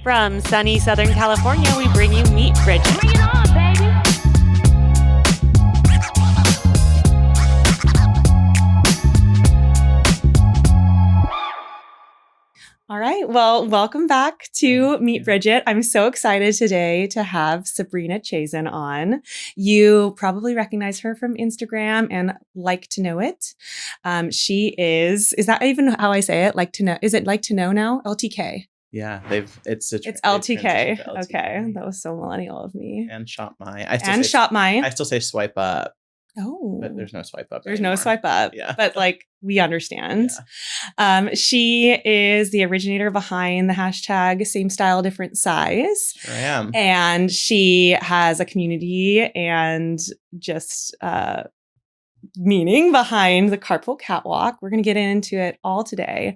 From sunny Southern California, we bring you Meet Bridget. Bring it on, baby. All right. Well, welcome back to Meet Bridget. I'm so excited today to have Sabrina Chazen on. You probably recognize her from Instagram and Like to Know It. She is that even how I say it? Like to know. Is it Like to Know now? LTK. Yeah, it's LTK. Okay. That was so millennial of me. And Shop My. I still say swipe up. Oh, But there's no swipe up. There's anymore. no swipe up. Yeah. But like we understand. Yeah. She is the originator behind the hashtag Same Style, Different Size. Sure I am. And she has a community and just meaning behind the Carpool Catwalk. We're going to get into it all today.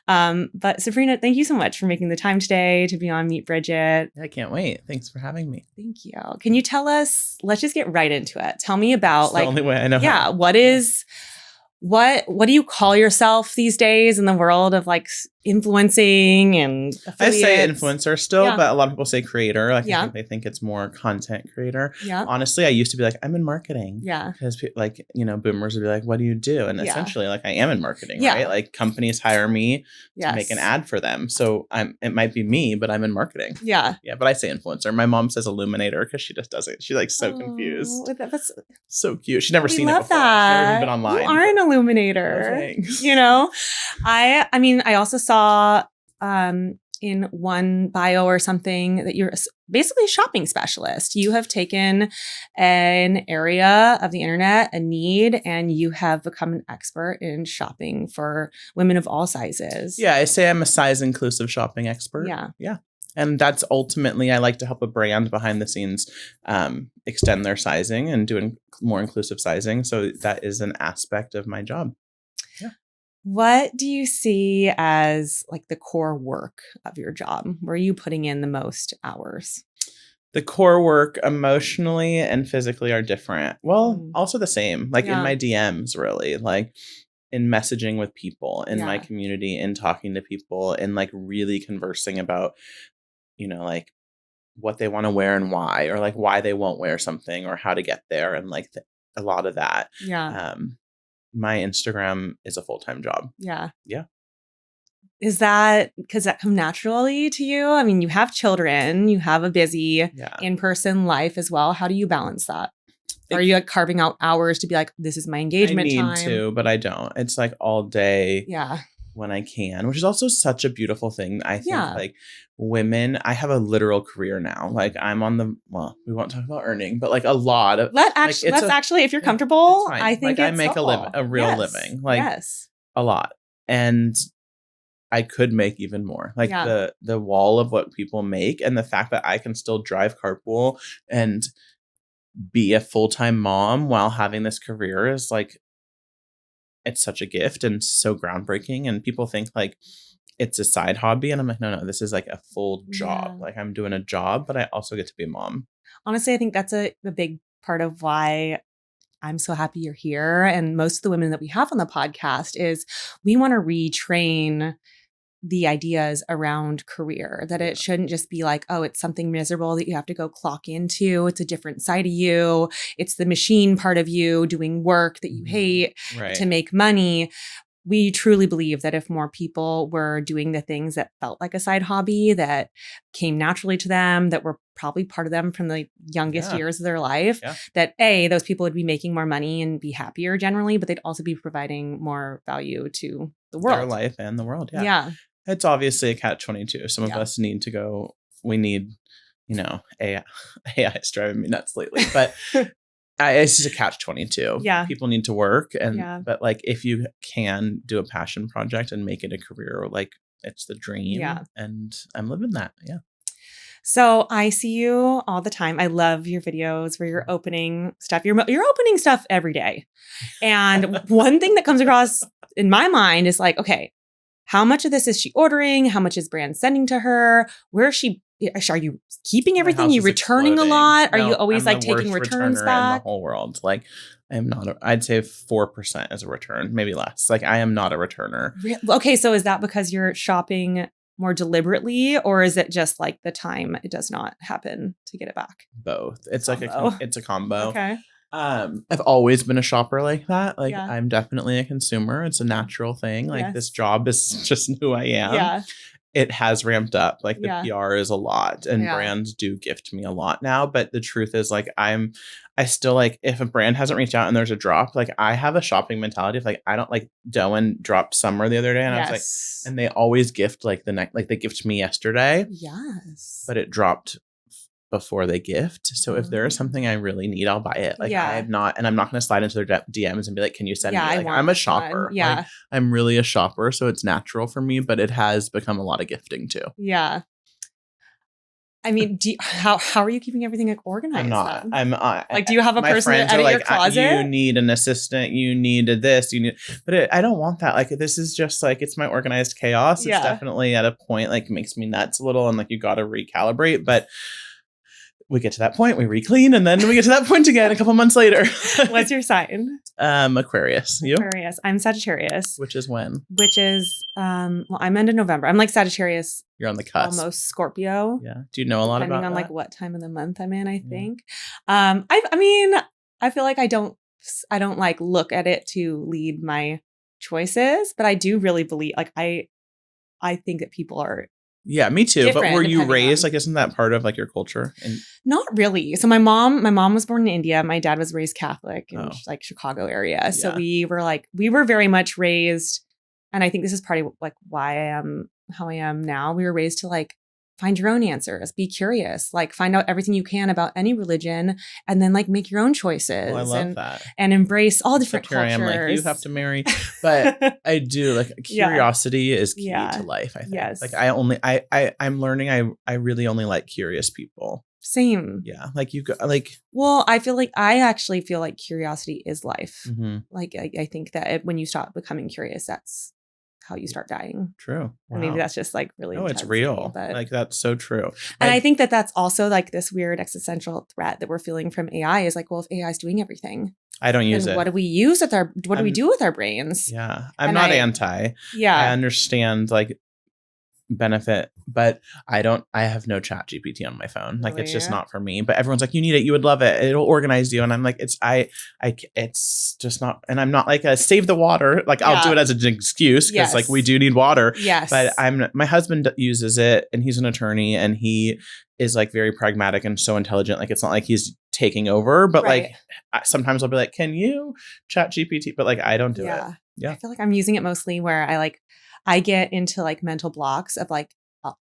But Sabrina, thank you so much for making the time today to be on Meet Bridget. I can't wait. Thanks for having me. Thank you. Can you tell us, let's just get right into it. Tell me about the only way I know. Yeah. What do you call yourself these days in the world of like influencing and affiliates? I say influencer still, but a lot of people say creator. Like I think they think it's more content creator. Yeah. Honestly, I used to be like, I'm in marketing. Yeah. Because boomers would be like, what do you do? And essentially like I am in marketing, right? Like companies hire me to make an ad for them. So it might be me, but I'm in marketing. Yeah. Yeah. But I say influencer. My mom says illuminator because she just doesn't. She's like so confused. That's so cute. She's never seen it before. That. She's never even been online. You are an illuminator. Oh, thanks. You know, I mean, I also saw in one bio or something that you're basically a shopping specialist. You have taken an area of the internet, a need, and you have become an expert in shopping for women of all sizes. Yeah, I say I'm a size inclusive shopping expert. Yeah. Yeah. And that's ultimately, I like to help a brand behind the scenes extend their sizing and doing more inclusive sizing. So that is an aspect of my job. Yeah. What do you see as like the core work of your job? Where are you putting in the most hours? The core work emotionally and physically are different. Well, also the same, like in my DMs, really, like in messaging with people in my community, in talking to people, and like really conversing about, like what they want to wear and why, or like why they won't wear something or how to get there. And like a lot of that. Yeah. My Instagram is a full-time job. Yeah. Yeah. Does that come naturally to you? I mean, you have children, you have a busy in-person life as well. How do you balance that? Are you like carving out hours to be like, this is my engagement time? I need to, but I don't. It's like all day. Yeah. When I can, which is also such a beautiful thing. I think like women, I have a literal career now. Like I'm on we won't talk about earning, but like a lot of let's actually, if you're comfortable, I think like I make a real living, like a lot. And I could make even more. Like the wall of what people make and the fact that I can still drive carpool and be a full-time mom while having this career is like, it's such a gift and so groundbreaking. And people think like it's a side hobby. And I'm like, no, this is like a full job. Yeah. Like I'm doing a job, but I also get to be a mom. Honestly, I think that's a big part of why I'm so happy you're here. And most of the women that we have on the podcast is we want to retrain the ideas around career, that it shouldn't just be like, oh, it's something miserable that you have to go clock into. It's a different side of you. It's the machine part of you doing work that you hate to make money. We truly believe that if more people were doing the things that felt like a side hobby, that came naturally to them, that were probably part of them from the youngest years of their life, that those people would be making more money and be happier generally, but they'd also be providing more value to the world. Their life and the world. Yeah. Yeah. It's obviously a catch-22. Some of us need to go, we need, AI is driving me nuts lately, but it's just a catch-22. Yeah. People need to work. But like, if you can do a passion project and make it a career, like it's the dream. Yeah. And I'm living that. Yeah. So I see you all the time. I love your videos where you're opening stuff. You're opening stuff every day. And one thing that comes across in my mind is like, okay, how much of this is she ordering? How much is brand sending to her? Where is she? Are you keeping everything? Are you returning exploding. A lot? Are you always like taking returns back? In the whole world. Like I'm not, I'd say 4% is a return, maybe less. Like I am not a returner. Okay. So is that because you're shopping more deliberately, or is it just like the time it does not happen to get it back? Both. It's like it's a combo. Okay. I've always been a shopper like that. Like I'm definitely a consumer. It's a natural thing. Like this job is just who I am. Yeah. It has ramped up. Like the PR is a lot, and brands do gift me a lot now. But the truth is, like, I still like, if a brand hasn't reached out and there's a drop, like I have a shopping mentality of like, I don't like Doan dropped Summer the other day, and I was like, and they always gift like the next, like they gift me yesterday. Yes. But it dropped before they gift. So if there is something I really need, I'll buy it. Like I'm not going to slide into their DMs and be like, can you send me? Like, I'm a shopper. Yeah. Like, I'm really a shopper. So it's natural for me, but it has become a lot of gifting too. Yeah. I mean, how are you keeping everything like organized? I'm not. Like, do you have a person to edit your closet? You need an assistant. You need this. You need, but I don't want that. Like, this is just like, it's my organized chaos. It's definitely at a point like makes me nuts a little, and like you got to recalibrate. But we get to that point, we re-clean, and then we get to that point again a couple months later. What's your sign? Aquarius. You? Aquarius. I'm Sagittarius. Which is when? Which is, well, I'm into November. I'm like Sagittarius. You're on the cusp. Almost Scorpio. Yeah. Do you know a lot about that? Depending on like what time of the month I'm in, I think. I mean, I feel like I don't like look at it to lead my choices, but I do really believe, like, I think that people are. Yeah, me too. But were you raised, like, isn't that part of like your culture? Not really. So my mom was born in India. My dad was raised Catholic in like Chicago area. So we were very much raised, and I think this is part of like why I am how I am now. We were raised to like find your own answers, be curious, like find out everything you can about any religion, and then like make your own choices. I love that. And embrace all different cultures. Here I am, like, you have to marry. But I do, like, curiosity is key to life, I think. Yes. Like I'm learning I really only like curious people. Same. Yeah. Like you go like. Well, I actually feel like curiosity is life. Mm-hmm. Like I think that when you stop becoming curious, that's how you start dying. True. Wow. And maybe that's just like really. No, it's real. But, like, that's so true. And I think that that's also like this weird existential threat that we're feeling from AI is like, well, if AI is doing everything, I don't use it. What do we use with what do we do with our brains? Yeah. I'm not anti. Yeah. I understand like benefit, but I have no chat GPT on my phone. Like, it's just not for me. But everyone's like, you need it, you would love it, it'll organize you. And I'm like, it's just not. And I'm not like a save the water. Like, I'll do it as an excuse because like we do need water. Yes. But my husband uses it, and he's an attorney, and he is like very pragmatic and so intelligent. Like, it's not like he's taking over, but like sometimes I'll be like, can you chat GPT? But like, I don't do it. Yeah. I feel like I'm using it mostly where I get into like mental blocks of like, oh,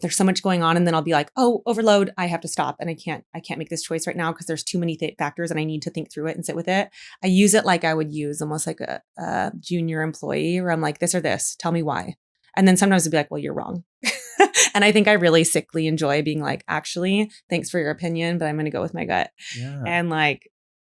there's so much going on. And then I'll be like, oh, overload. I have to stop. And I can't make this choice right now because there's too many factors and I need to think through it and sit with it. I use it like I would use almost like a junior employee where I'm like, this or this, tell me why. And then sometimes I'd be like, well, you're wrong. And I think I really sickly enjoy being like, actually, thanks for your opinion, but I'm going to go with my gut. Yeah. And like,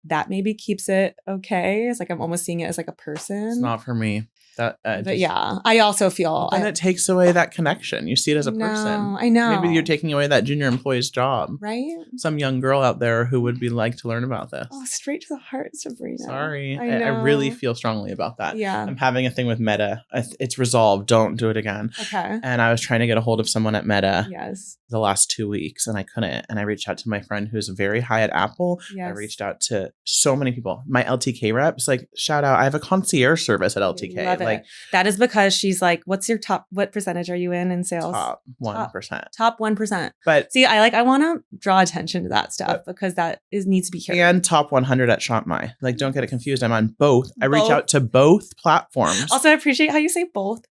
that maybe keeps it okay. It's like, I'm almost seeing it as like a person. It's not for me. But yeah, I also feel. And it takes away that connection. You see it as a person. I know. Maybe you're taking away that junior employee's job. Right? Some young girl out there who would be like to learn about this. Oh, straight to the heart, Sabrina. Sorry. I really feel strongly about that. Yeah. I'm having a thing with Meta. It's resolved. Don't do it again. Okay. And I was trying to get a hold of someone at Meta. Yes. The last 2 weeks, and I couldn't. And I reached out to my friend who's very high at Apple. Yes. I reached out to so many people. My LTK reps, like, shout out. I have a concierge service at LTK. Love like it. That is because she's like, what percentage are you in sales? Top 1%. Top 1%. But see, I want to draw attention to that stuff because that needs to be careful. And top 100 at ShopMy. Like, don't get it confused. I'm on both. I reach out to both platforms. Also, I appreciate how you say both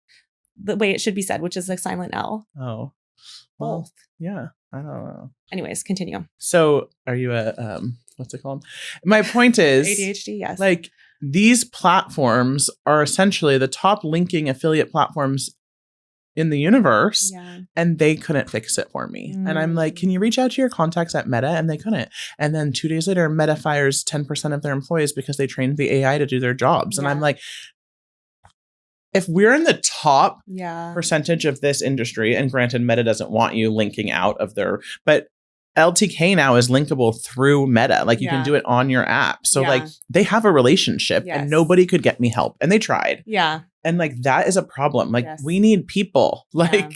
the way it should be said, which is like silent L. Oh. Well, both. Yeah. I don't know. Anyways, continue. So are you a, what's it called? My point is ADHD. Yes. Like, these platforms are essentially the top linking affiliate platforms in the universe, and they couldn't fix it for me. And I'm like, can you reach out to your contacts at Meta? And they couldn't. And then 2 days later, Meta fires 10% of their employees because they trained the AI to do their jobs. And I'm like, if we're in the top percentage of this industry, and granted, Meta doesn't want you linking out of but LTK now is linkable through Meta. Like, you can do it on your app. So like, they have a relationship and nobody could get me help. And they tried. Yeah. And like, that is a problem. Like, we need people. Like,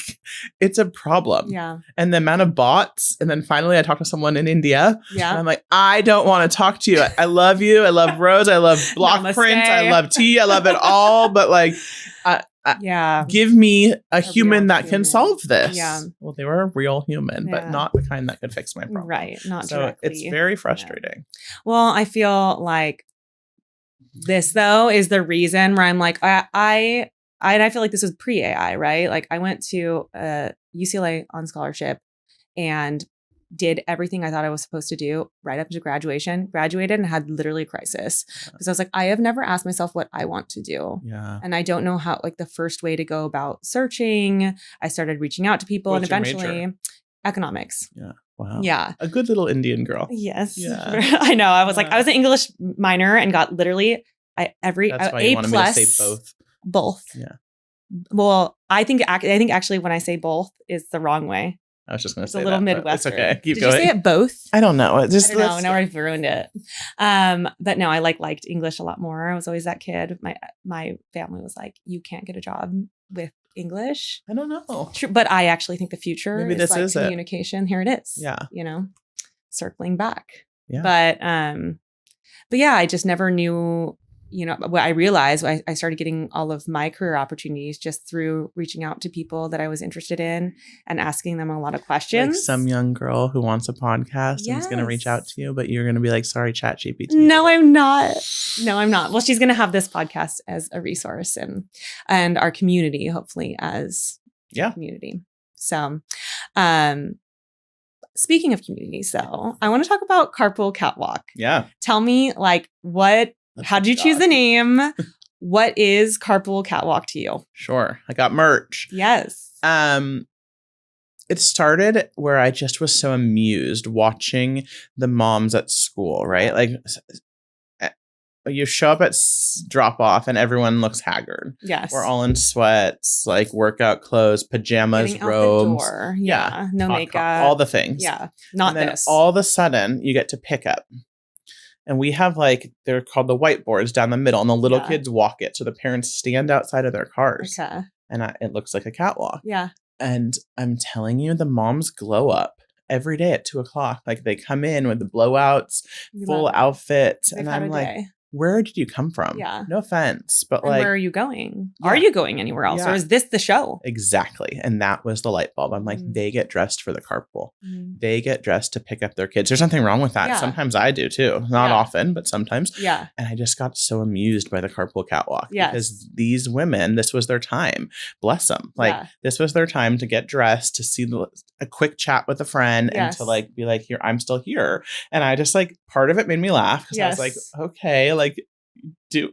it's a problem. Yeah. And the amount of bots. And then finally I talked to someone in India. Yeah. And I'm like, I don't want to talk to you. I love you. I love Rose. I love block prints. I love tea. I love it all. But like, give me a human that can solve this. Yeah. Well, they were a real human, but not the kind that could fix my problem. Right. Not so directly. It's very frustrating. Yeah. Well, I feel like this, though, is the reason where I'm like, I feel like this was pre-AI, right? Like, I went to UCLA on scholarship and did everything I thought I was supposed to do right up to graduation, graduated and had literally a crisis because I was like, I have never asked myself what I want to do. Yeah. And I don't know how, like, the first way to go about searching. I started reaching out to people. What's and eventually economics. Yeah. Wow. Yeah. A good little Indian girl. Yes. Yeah. I know. I was like, I was an English minor and got literally That's why you A wanted plus. Me to say both. Both. Yeah. Well, I think actually when I say both is the wrong way. I was just going to say a little that, Midwestern. It's okay. Keep Did going. you say it both? I don't know. I don't know. Now I've ruined it. But no, I liked English a lot more. I was always that kid. My family was like, you can't get a job with English. I don't know. True, but I actually think the future Maybe is this like is communication. Here it is. Yeah. You know, circling back. Yeah. But yeah, I just never knew. You know, what I realized, I started getting all of my career opportunities just through reaching out to people that I was interested in and asking them a lot of questions. Like some young girl who wants a podcast and is going to reach out to you, but you're going to be like, sorry, ChatGPT. No, I'm not. No, I'm not. Well, she's going to have this podcast as a resource and our community, hopefully, as community. So, speaking of communities, though, I want to talk about Carpool Catwalk. Yeah. Tell me, like, how did you choose the name? What is Carpool Catwalk to you? Sure. I got merch. Yes. It started where I just was so amused watching the moms at school, right? Like, you show up at drop off and everyone looks haggard. Yes. We're all in sweats, like workout clothes, pajamas, Getting robes. Out the door. Yeah. No makeup. All the things. Yeah. Not and this. Then all of a sudden you get to pick up. And we have they're called the whiteboards down the middle and the little kids walk it. So the parents stand outside of their cars. Okay. And it looks like a catwalk. Yeah. And I'm telling you, the moms glow up every day at 2:00. Like they come in with the blowouts, full outfits. And I'm like, where did you come from? Yeah. No offense, but where are you going? Yeah. Are you going anywhere else? Or is this the show? Exactly. And that was the light bulb. I'm like, they get dressed for the carpool. They get dressed to pick up their kids. There's nothing wrong with that. Yeah. Sometimes I do too. Not often, but sometimes. Yeah. And I just got so amused by the Carpool Catwalk. Yes. Because these women, this was their time. Bless them. This was their time to get dressed, to see a quick chat with a friend and to be like, here, I'm still here. And I just part of it made me laugh because I was like, okay,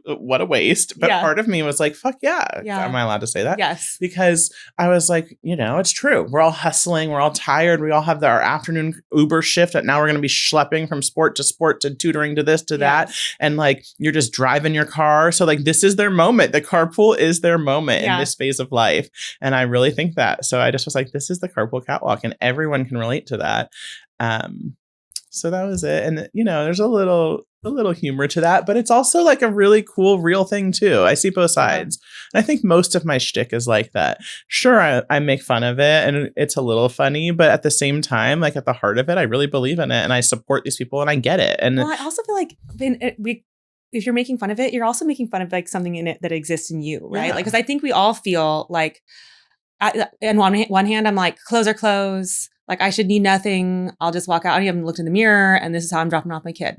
what a waste. But part of me was like, fuck yeah. Am I allowed to say that? Yes. Because I was like, it's true. We're all hustling. We're all tired. We all have our afternoon Uber shift that now we're going to be schlepping from sport to tutoring to this to that. And you're just driving your car. So this is their moment. The carpool is their moment in this phase of life. And I really think that. So I just was like, this is the Carpool Catwalk and everyone can relate to that. So that was it. And, there's a little humor to that, but it's also a really cool, real thing too. I see both sides. And I think most of my shtick is like that. Sure, I make fun of it and it's a little funny, but at the same time, at the heart of it, I really believe in it and I support these people and I get it. And I also feel like if you're making fun of it, you're also making fun of something in it that exists in you, right? Yeah. Because I think we all feel on one hand, I'm like, clothes are clothes. I should need nothing. I'll just walk out. I haven't looked in the mirror and this is how I'm dropping off my kid.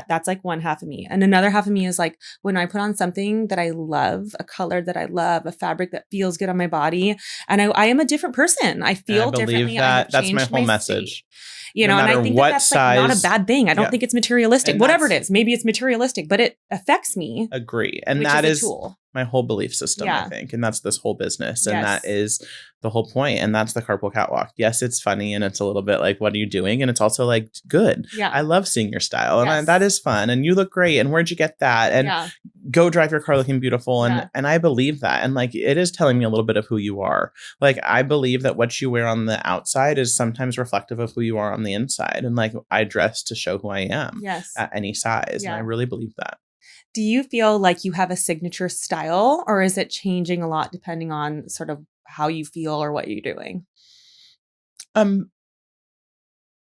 That's one half of me. And another half of me is when I put on something that I love, a color that I love, a fabric that feels good on my body. And I am a different person. I feel differently. That's my whole message. And I think that's not a bad thing. I don't think it's materialistic. And whatever it is, maybe it's materialistic, but it affects me. Agree. And that is my whole belief system, I think. And that's this whole business. And that is the whole point. And that's the Carpool Catwalk. Yes, it's funny and it's a little bit what are you doing? And it's also good. Yeah. I love seeing your style. And that is fun. And you look great. And where'd you get that? And go drive your car looking beautiful. And I believe that. And it is telling me a little bit of who you are. I believe that what you wear on the outside is sometimes reflective of who you are on the inside. And I dress to show who I am at any size. Yeah. And I really believe that. Do you feel like you have a signature style, or is it changing a lot depending on sort of how you feel or what you're doing?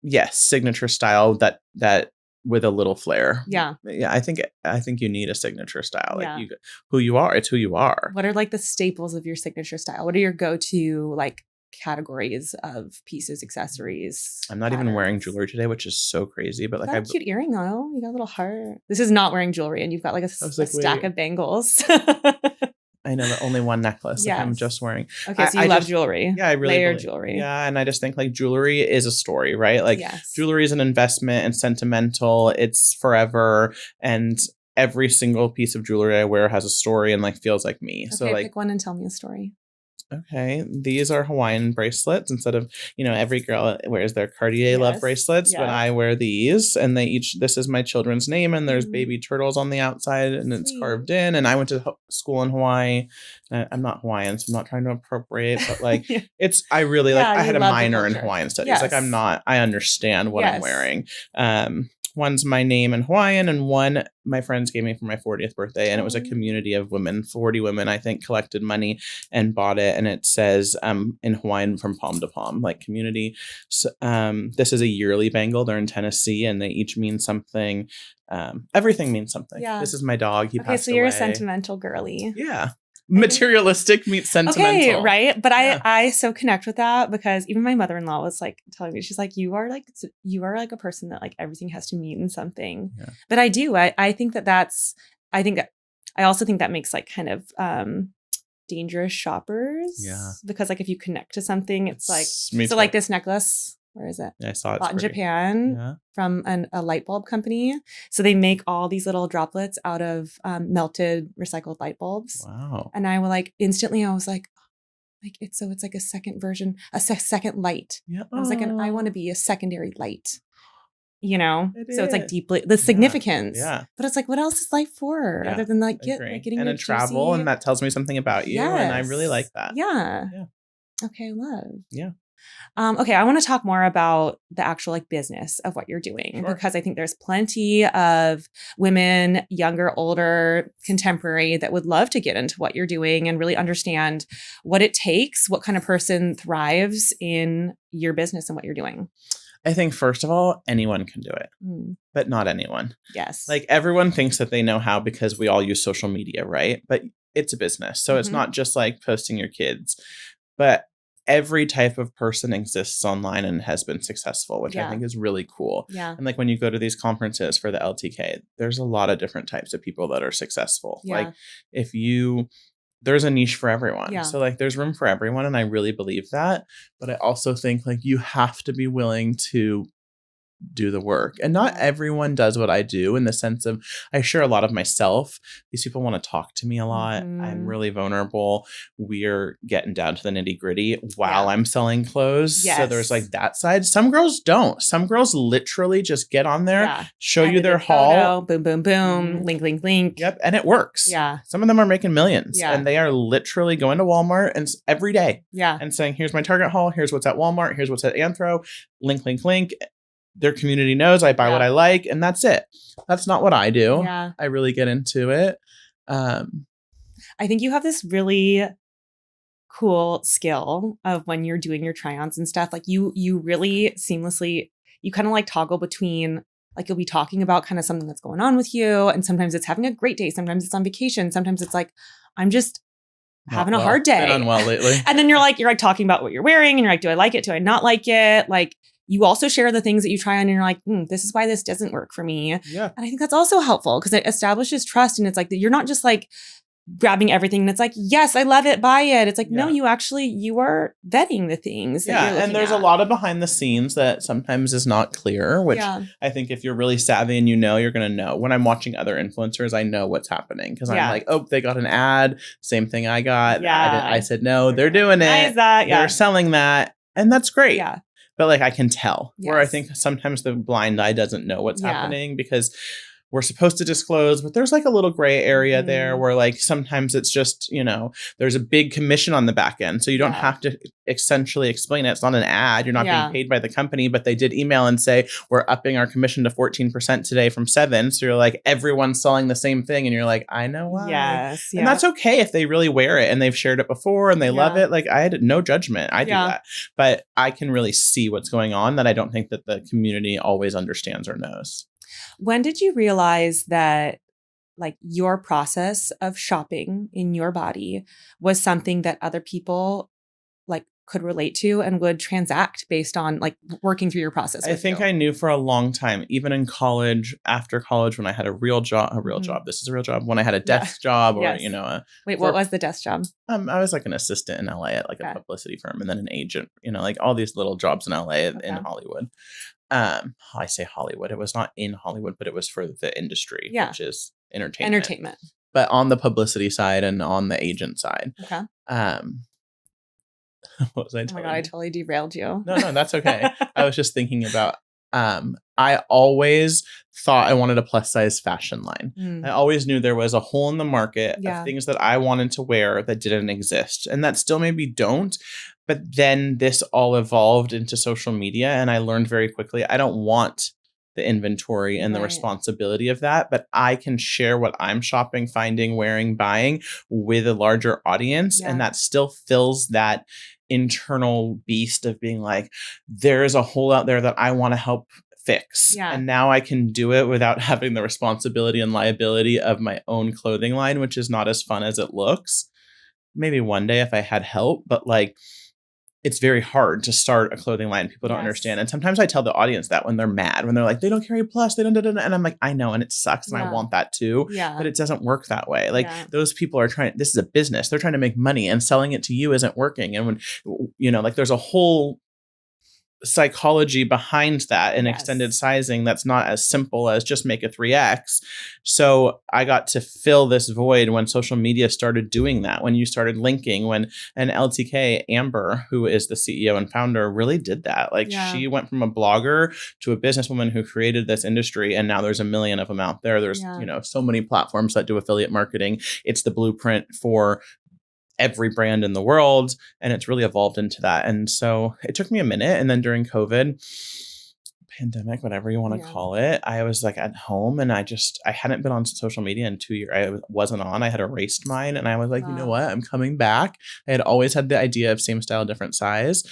Yes, signature style that with a little flair. Yeah. Yeah, I think you need a signature style. Like who you are, it's who you are. What are like the staples of your signature style? What are your go-to like categories of pieces, accessories? I'm not even wearing jewelry today, which is so crazy. But like, I have a cute earring though. You got a little heart. This is not wearing jewelry, and you've got like a stack of bangles. I know, but only one necklace. Like I'm just wearing. Okay, so you love jewelry. Yeah, I really layered jewelry. Yeah, and I just think like jewelry is a story, right? Like jewelry is an investment and sentimental. It's forever, and every single piece of jewelry I wear has a story and like feels like me. Okay, so like, pick one and tell me a story. Okay, these are Hawaiian bracelets. Instead of, every girl wears their Cartier love bracelets, but I wear these, and this is my children's name, and there's baby turtles on the outside, and it's carved in. And I went to school in Hawaii. I'm not Hawaiian, so I'm not trying to appropriate, but like I really like. I had a minor in Hawaiian studies. Like I understand what I'm wearing. One's my name in Hawaiian, and one my friends gave me for my 40th birthday. And it was a community of women, 40 women, I think, collected money and bought it. And it says in Hawaiian, from palm to palm, like community. So, this is a yearly bangle. They're in Tennessee, and they each mean something. Everything means something. Yeah. This is my dog. He passed away. So you're a sentimental girlie. Yeah. Materialistic meets sentimental. Okay, right. But I so connect with that, because even my mother-in-law was like telling me, she's like, you are like a person that like everything has to mean something. Yeah. But I do. I think that's I also think that makes like kind of dangerous shoppers. Yeah. Because like if you connect to something, it's like so like this necklace. Where is it? Yeah, I saw it. Bought in Japan from a light bulb company. So they make all these little droplets out of melted recycled light bulbs. Wow. And I was like, instantly, I was like it's like a second version, a second light. Yeah. I was like, I want to be a secondary light. It's like deeply the significance. Yeah. But it's like, what else is life for other than like getting and travel, and that tells me something about you, and I really like that. Yeah. Okay, love. Yeah. Okay, I want to talk more about the actual like business of what you're doing, because I think there's plenty of women, younger, older, contemporary, that would love to get into what you're doing and really understand what it takes, what kind of person thrives in your business and what you're doing. I think, first of all, anyone can do it, but not anyone. Yes. Like everyone thinks that they know how because we all use social media, right? But it's a business. So it's not just like posting your kids, but every type of person exists online and has been successful, which I think is really cool. Yeah. And like when you go to these conferences for the LTK, there's a lot of different types of people that are successful. Yeah. Like there's a niche for everyone. Yeah. So like there's room for everyone. And I really believe that. But I also think like you have to be willing to do the work. And not everyone does what I do, in the sense of I share a lot of myself. These people want to talk to me a lot. I'm really vulnerable. We're getting down to the nitty gritty while I'm selling clothes. Yes. So there's like that side. Some girls don't. Some girls literally just get on there, show you their haul. Boom, boom, boom. Link, link, link. Yep. And it works. Yeah. Some of them are making millions. Yeah. And they are literally going to Walmart and every day. Yeah. And saying, here's my Target haul. Here's what's at Walmart. Here's what's at Anthro. Link, link, link. Their community knows I buy what I like, and that's it. That's not what I do. Yeah. I really get into it. I think you have this really cool skill of when you're doing your try-ons and stuff. Like you really seamlessly, you kind of like toggle between, like you'll be talking about kind of something that's going on with you, and sometimes it's having a great day. Sometimes it's on vacation. Sometimes it's like, I'm just having a hard day. Been unwell lately. And then you're like talking about what you're wearing, and you're like, do I like it? Do I not like it? Like, you also share the things that you try on, and you're like, this is why this doesn't work for me. Yeah. And I think that's also helpful, because it establishes trust. And it's like, you're not just like grabbing everything and it's like, yes, I love it, buy it. It's like, no, you are vetting the things. And there's a lot of behind the scenes that sometimes is not clear, which I think if you're really savvy and you're going to know. When I'm watching other influencers, I know what's happening, because I'm like, oh, they got an ad. Same thing I got. Yeah. I said, no, they're doing it. Why is that? Yeah. They're selling that. And that's great. Yeah. But like I can tell, where I think sometimes the blind eye doesn't know what's happening, because we're supposed to disclose, but there's like a little gray area there where like sometimes it's just, there's a big commission on the back end. So you don't have to essentially explain it. It's not an ad. You're not being paid by the company, but they did email and say, we're upping our commission to 14% today from 7%. So you're like, everyone's selling the same thing. And you're like, I know why. Yes. And that's okay if they really wear it and they've shared it before and they love it. Like I had no judgment. I do that. But I can really see what's going on that I don't think that the community always understands or knows. When did you realize that like your process of shopping in your body was something that other people like could relate to and would transact based on like working through your process? I think I knew for a long time, even in college, after college, when I had a real job, this is a real job, when I had a desk job or, Wait, what was the desk job? I was like an assistant in LA at like a publicity firm and then an agent, like all these little jobs in LA in Hollywood. I say Hollywood. It was not in Hollywood, but it was for the industry, which is entertainment. But on the publicity side and on the agent side. Okay. What was I telling Oh my God, I totally derailed you. No, that's okay. I was just thinking about, I always thought I wanted a plus size fashion line. I always knew there was a hole in the market of things that I wanted to wear that didn't exist and that still maybe don't. But then this all evolved into social media and I learned very quickly, I don't want the inventory and the responsibility of that, but I can share what I'm shopping, finding, wearing, buying with a larger audience. And that still fills that internal beast of being like, there is a hole out there that I want to help fix. And now I can do it without having the responsibility and liability of my own clothing line, which is not as fun as it looks. Maybe one day if I had help, but like, it's very hard to start a clothing line. People don't understand. And sometimes I tell the audience that when they're mad, when they're like, they don't carry plus, they don't, and I'm like, I know. And it sucks. And I want that too. But it doesn't work that way. Like those people are this is a business. They're trying to make money and selling it to you isn't working. And when, like there's a whole psychology behind that and extended sizing that's not as simple as just make a 3X. So I got to fill this void when social media started doing that, when you started linking, when an LTK, Amber, who is the CEO and founder, really did that. Like she went from a blogger to a businesswoman who created this industry. And now there's a million of them out there. There's, so many platforms that do affiliate marketing. It's the blueprint for every brand in the world. And it's really evolved into that. And so it took me a minute. And then during COVID, pandemic, whatever you want to call it, I was like at home and I hadn't been on social media in 2 years. I wasn't on. I had erased mine. And I was like, you know what? I'm coming back. I had always had the idea of same style, different size,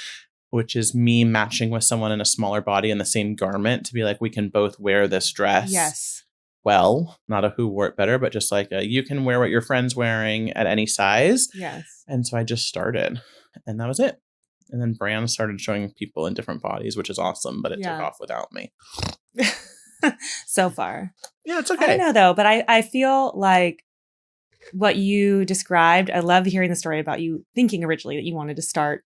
which is me matching with someone in a smaller body in the same garment to be like, we can both wear this dress. Yes. Well, not a who wore it better, but just like you can wear what your friend's wearing at any size. Yes. And so I just started and that was it. And then brands started showing people in different bodies, which is awesome, but it took off without me. So far. Yeah, it's okay. I don't know though, but I feel like what you described, I love hearing the story about you thinking originally that you wanted to start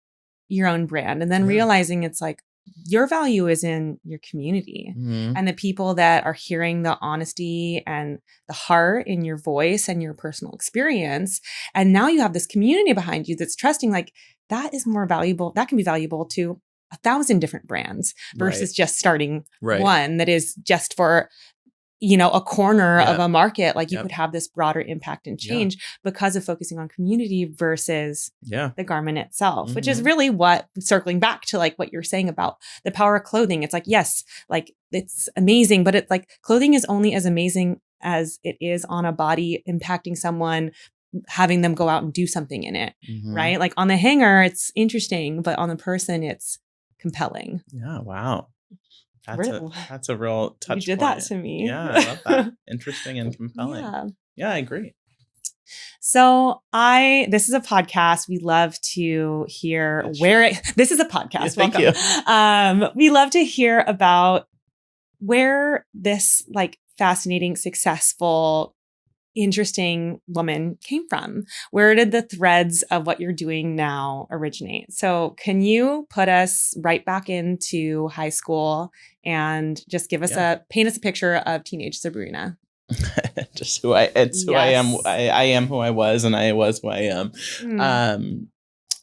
your own brand and then realizing it's like, your value is in your community and the people that are hearing the honesty and the heart in your voice and your personal experience. And now you have this community behind you that's trusting, like that is more valuable. That can be valuable to 1,000 different brands versus just starting one that is just for, a corner of a market. Like you could have this broader impact and change because of focusing on community versus the garment itself, which is really what, circling back to like what you're saying about the power of clothing. It's like, yes, like it's amazing, but it's like clothing is only as amazing as it is on a body impacting someone, having them go out and do something in it, right? Like on the hanger, it's interesting, but on the person, it's compelling. Yeah. Wow. That's a real touch You did point. that to me. Yeah, I love that. Interesting and compelling. Yeah, I agree. So this is a podcast. We love to hear this is a podcast. Thank you. We love to hear about where this like fascinating, successful, interesting woman came from. Where did the threads of what you're doing now originate? So can you put us right back into high school and just give us paint us a picture of teenage Sabrina? Just who I am. I am who I was and I was who I am.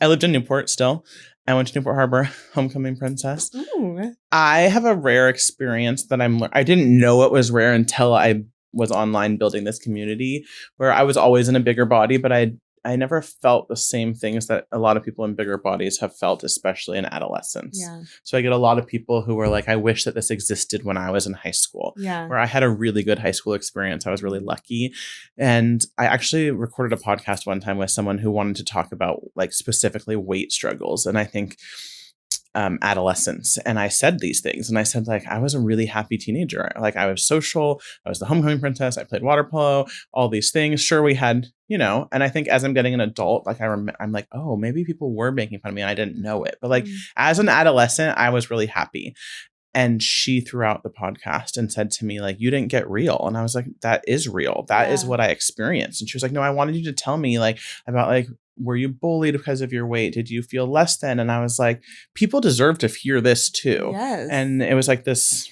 I lived in Newport still. I went to Newport Harbor, homecoming princess. Ooh. I have a rare experience that I didn't know it was rare until I was online building this community where I was always in a bigger body, but I never felt the same things that a lot of people in bigger bodies have felt, especially in adolescence. Yeah. So I get a lot of people who are like, I wish that this existed when I was in high school. Yeah. Where I had a really good high school experience. I was really lucky. And I actually recorded a podcast one time with someone who wanted to talk about like specifically weight struggles. And I think adolescence. And I said these things. And I said, like, I was a really happy teenager. Like, I was social. I was the homecoming princess. I played water polo, all these things. Sure, we had, and I think as I'm getting an adult, like, I'm like, oh, maybe people were making fun of me and I didn't know it. But like, as an adolescent, I was really happy. And she threw out the podcast and said to me, like, you didn't get real. And I was like, that is real. That is what I experienced. And she was like, no, I wanted you to tell me like about like, were you bullied because of your weight? Did you feel less than? And I was like, people deserve to hear this too. Yes. And it was like this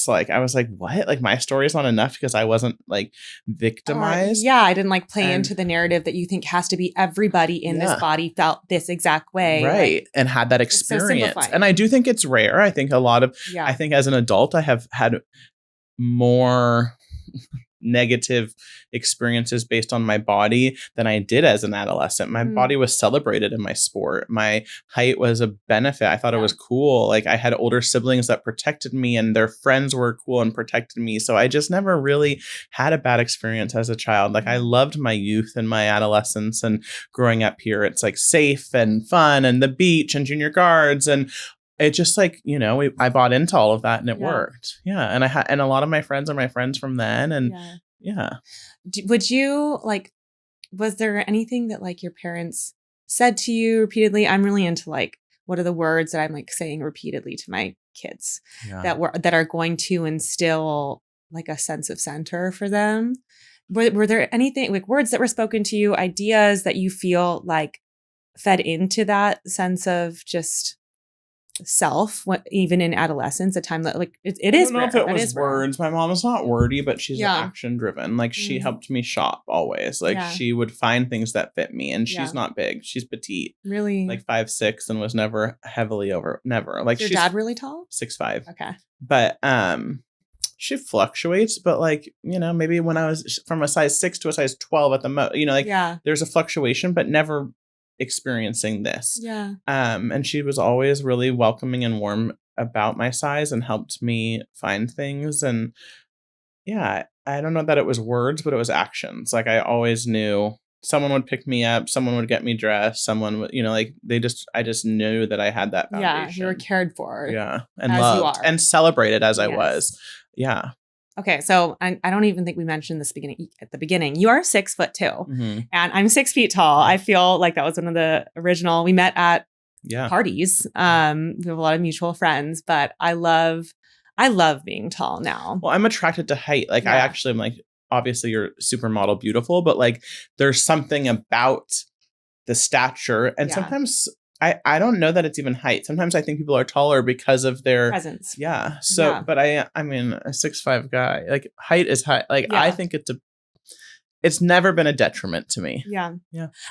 like, I was like, what? Like my story is not enough because I wasn't like victimized. I didn't like play into the narrative that you think has to be everybody in this body felt this exact way. Right. Like, and had that experience. So and I do think it's rare. I think I think as an adult, I have had more negative experiences based on my body than I did as an adolescent. My body was celebrated in my sport. My height was a benefit. I thought it was cool. Like I had older siblings that protected me and their friends were cool and protected me. So I just never really had a bad experience as a child. Like I loved my youth and my adolescence and growing up here. It's like safe and fun and the beach and junior guards and it just like, I bought into all of that and it worked. Yeah. And and a lot of my friends are my friends from then. And would you like, was there anything that like your parents said to you repeatedly? I'm really into like, what are the words that I'm like saying repeatedly to my kids that are going to instill like a sense of center for them? Were there anything like words that were spoken to you, ideas that you feel like fed into that sense of just self, even in adolescence, a time that like it is. I don't know if it was words. My mom is not wordy, but she's action driven. Like she helped me shop always. Like she would find things that fit me, and she's not big. She's petite, really, like 5'6", and was never heavily over. Never like. Is your dad really tall? 6'5". Okay, but she fluctuates. But like maybe when I was from a size 6 to a size 12 at the most, there's a fluctuation, but never experiencing this. And she was always really welcoming and warm about my size and helped me find things. And I don't know that it was words, but it was actions. Like I always knew someone would pick me up, someone would get me dressed, someone would, like I just knew that I had that foundation. You were cared for. And loved and celebrated as I was. Okay, so I don't even think we mentioned this at the beginning. You are 6'2", and I'm 6 feet tall. I feel like that was one of the original. We met at parties. We have a lot of mutual friends, but I love being tall now. Well, I'm attracted to height. Like I actually am like, obviously you're supermodel beautiful, but like there's something about the stature, and sometimes. I don't know that it's even height. Sometimes I think people are taller because of their presence. Yeah. So, but I mean, a 6'5" guy, like height is high. Like I think it's never been a detriment to me. Yeah.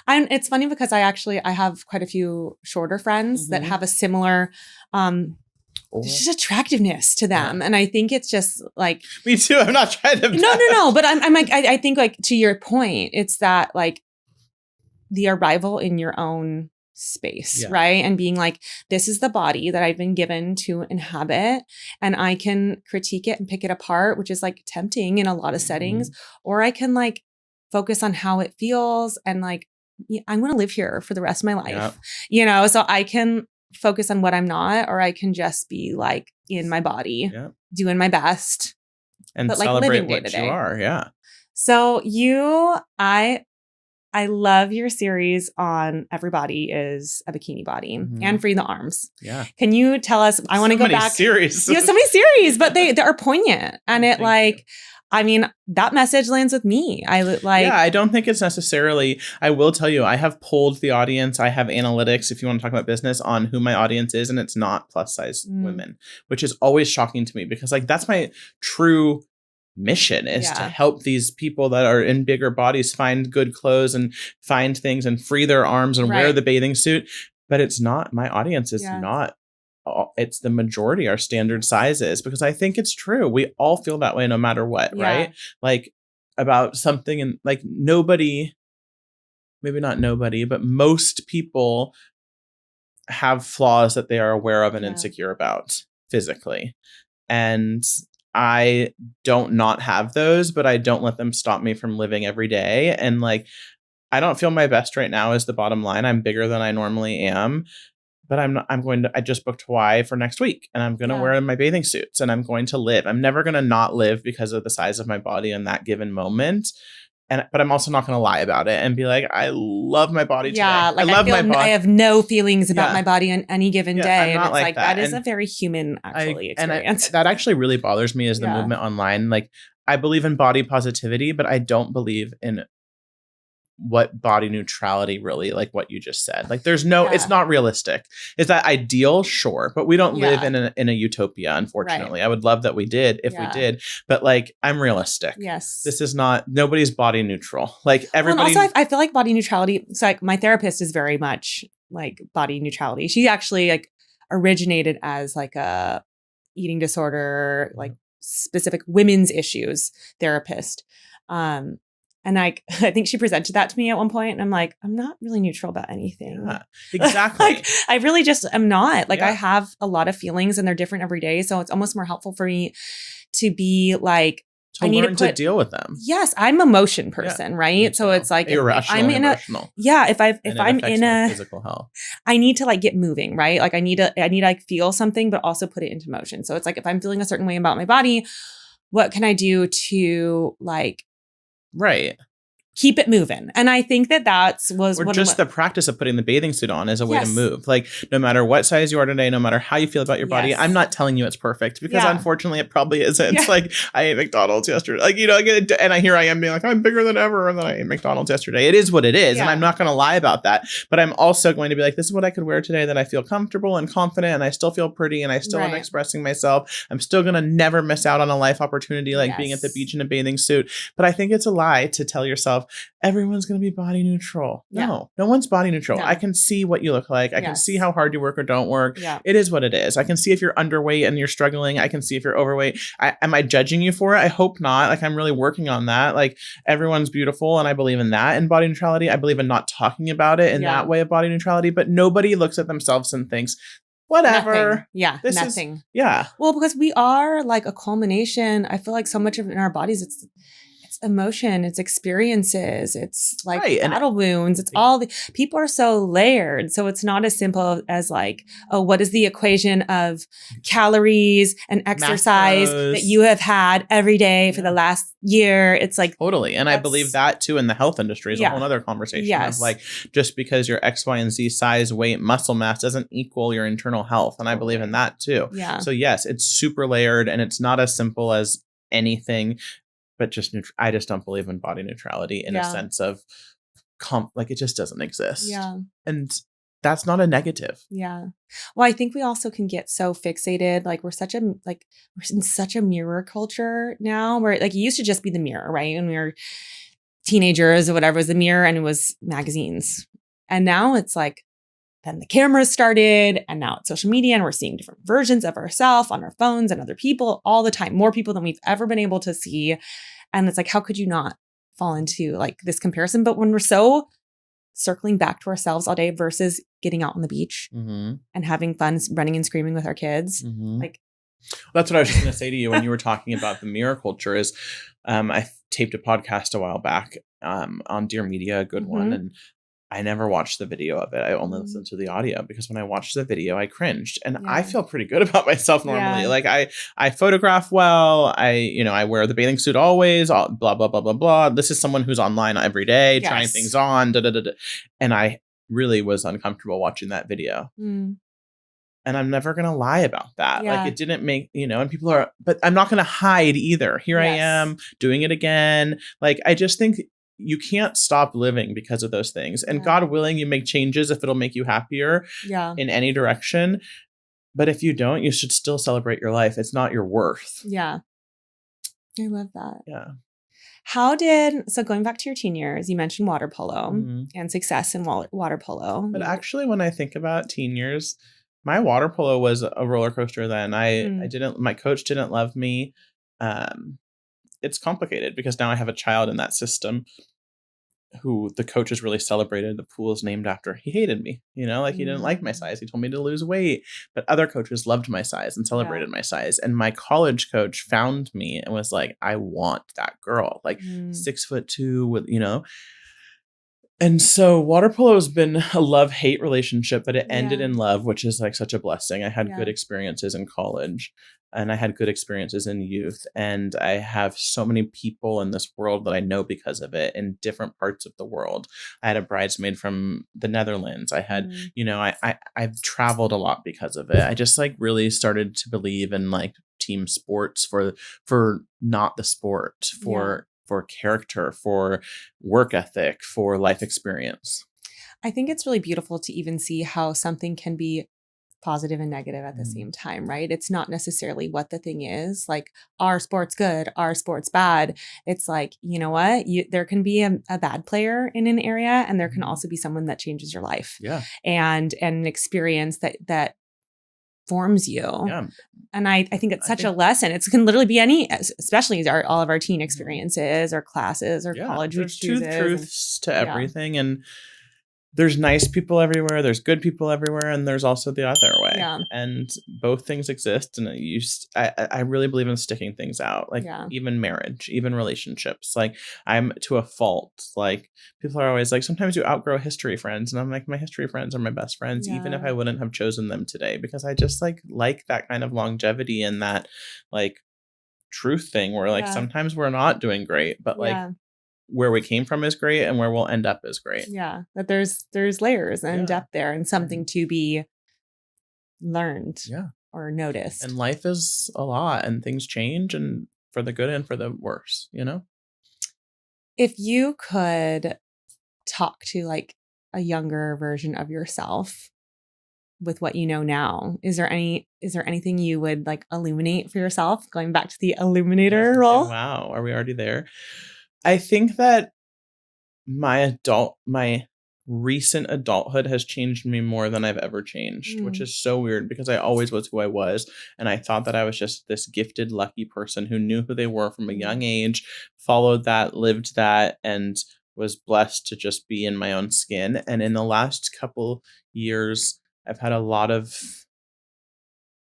And it's funny because I have quite a few shorter friends that have a similar, just attractiveness to them. And I think it's just like, me too. I'm not trying to. No. But I'm like, I think like to your point, it's that like the arrival in your own space, right? And being like, this is the body that I've been given to inhabit, and I can critique it and pick it apart, which is like tempting in a lot of settings, or I can like focus on how it feels and like, I'm going to live here for the rest of my life, so I can focus on what I'm not, or I can just be like in my body, doing my best, and but celebrate like living day what to day. You are, So I love your series on everybody is a bikini body and free the arms. Yeah. Can you tell us, I want to go back. Series. So many series, but they are poignant. And it like, I mean, that message lands with me. I don't think it's necessarily, I will tell you, I have polled the audience. I have analytics, if you want to talk about business, on who my audience is. And it's not plus size women, which is always shocking to me because like, that's my true mission is to help these people that are in bigger bodies find good clothes and find things and free their arms and wear the bathing suit. But it's not, my audience is not it's the majority are standard sizes, because I think it's true. We all feel that way no matter what, right? Like about something, and like nobody, maybe not nobody, but most people have flaws that they are aware of and insecure about physically. And I don't not have those, but I don't let them stop me from living every day. And like, I don't feel my best right now is the bottom line. I'm bigger than I normally am, but I just booked Hawaii for next week, and I'm going to wear my bathing suits, and I'm going to live. I'm never going to not live because of the size of my body in that given moment. But I'm also not going to lie about it and be like, I love my body today. Like I love my body. I have no feelings about my body on any given day. And it's like that is a very human experience. That actually really bothers me, is the movement online. Like, I believe in body positivity, but I don't believe in what body neutrality really, like what you just said. Like there's no, it's not realistic. Is that ideal? Sure. But we don't live in a utopia, unfortunately. I would love that we did, if we did, but like, I'm realistic. Yes. This is not, nobody's body neutral. Like everybody. Also, I feel like body neutrality, it's like my therapist is very much like body neutrality. She actually like originated as like a eating disorder, like specific women's issues therapist. And I think she presented that to me at one point, and I'm like, I'm not really neutral about anything. Yeah, exactly. Like, I really just am not. Like, I have a lot of feelings, and they're different every day. So it's almost more helpful for me to be like, I need to deal with them. Yes, I'm a motion person, right? So it's like irrational, I'm in emotional. If I'm in a physical health, I need to like get moving, right? Like I need to like feel something, but also put it into motion. So it's like, if I'm feeling a certain way about my body, what can I do to like keep it moving? And I think that the practice of putting the bathing suit on is a way to move. Like, no matter what size you are today, no matter how you feel about your body, I'm not telling you it's perfect, because unfortunately it probably isn't. It's like, I ate McDonald's yesterday. Like, you know, and here I am being like, I'm bigger than ever, and then I ate McDonald's yesterday. It is what it is. And I'm not going to lie about that. But I'm also going to be like, this is what I could wear today that I feel comfortable and confident, and I still feel pretty, and I still am expressing myself. I'm still going to never miss out on a life opportunity like being at the beach in a bathing suit. But I think it's a lie to tell yourself everyone's going to be body neutral. No one's body neutral. I can see what you look like. I can see how hard you work or don't work. It is what it is. I can see if you're underweight and you're struggling. I can see if you're overweight. Am I judging you for it? I hope not. Like, I'm really working on that. Like, everyone's beautiful, and I believe in that in body neutrality. I believe in not talking about it in that way of body neutrality, but nobody looks at themselves and thinks, whatever. Nothing. Yeah. Well, because we are like a culmination. I feel like so much of it in our bodies, it's emotion, it's experiences, it's like battle wounds, it's all the people are so layered. So it's not as simple as like, oh, what is the equation of calories and exercise that you have had every day for the last year? It's like totally. And I believe that too in the health industry is a whole other conversation of like, just because you're X, Y, and Z size, weight, muscle mass doesn't equal your internal health. And I believe in that too. Yeah. So yes, it's super layered, and it's not as simple as anything. But I just don't believe in body neutrality in a sense of like, it just doesn't exist. Yeah. And that's not a negative. Yeah. Well, I think we also can get so fixated. Like, we're in such a mirror culture now, where like, it used to just be the mirror, right? When we were teenagers or whatever, it was the mirror, and it was magazines. And now it's like, then the cameras started, and now it's social media, and we're seeing different versions of ourselves on our phones and other people all the time, more people than we've ever been able to see. And it's like, how could you not fall into like this comparison? But when we're so circling back to ourselves all day versus getting out on the beach and having fun running and screaming with our kids, like, that's what I was just going to say to you when you were talking about the mirror culture is, I taped a podcast a while back on Dear Media, a good one. And I never watched the video of it. I only listened to the audio, because when I watched the video, I cringed, and I feel pretty good about myself normally. Like, I photograph well. I wear the bathing suit always, blah, blah, blah, blah, blah. This is someone who's online every day, trying things on, And I really was uncomfortable watching that video. And I'm never going to lie about that. Like, it didn't make, and people are, but I'm not going to hide either. Here I am doing it again. Like, I just think you can't stop living because of those things. And God willing, you make changes if it'll make you happier in any direction. But if you don't, you should still celebrate your life. It's not your worth. Yeah. I love that. Yeah. So going back to your teen years, you mentioned water polo and success in water polo. But actually, when I think about teen years, My water polo was a roller coaster then. My coach didn't love me. It's complicated because now I have a child in that system who the coaches really celebrated. The pool is named after. He hated me, he didn't like my size. He told me to lose weight, but other coaches loved my size and celebrated my size. And my college coach found me and was like, I want that girl, like 6'2" with, And so water polo has been a love-hate relationship, but it ended in love, which is like such a blessing. I had good experiences in college and I had good experiences in youth. And I have so many people in this world that I know because of it in different parts of the world. I had a bridesmaid from the Netherlands. I had, I've traveled a lot because of it. I just like really started to believe in like team sports for not the sport, for character, for work ethic, for life experience. I think it's really beautiful to even see how something can be positive and negative at the same time, right? It's not necessarily what the thing is, like, our sport's good, our sport's bad. It's like, you know what? There can be a bad player in an area, and there can also be someone that changes your life. Yeah. And an experience that forms you. Yeah. And I think it's such a lesson. It can literally be any, especially all of our teen experiences or classes or college. There's two truths to everything. And there's nice people everywhere. There's good people everywhere. And there's also the other way. Yeah. And both things exist. And I really believe in sticking things out. Like even marriage, even relationships. Like I'm to a fault. Like people are always like, sometimes you outgrow history friends. And I'm like, my history friends are my best friends, even if I wouldn't have chosen them today, because I just like that kind of longevity and that like truth thing where like sometimes we're not doing great, but like where we came from is great and where we'll end up is great. Yeah. That there's layers and depth there and something to be learned or noticed. And life is a lot and things change, and for the good and for the worse, If you could talk to like a younger version of yourself with what you know now, is there anything you would like illuminate for yourself, going back to the illuminator role? Wow. Are we already there? I think that my recent adulthood has changed me more than I've ever changed, which is so weird because I always was who I was. And I thought that I was just this gifted, lucky person who knew who they were from a young age, followed that, lived that, and was blessed to just be in my own skin. And in the last couple years, I've had a lot of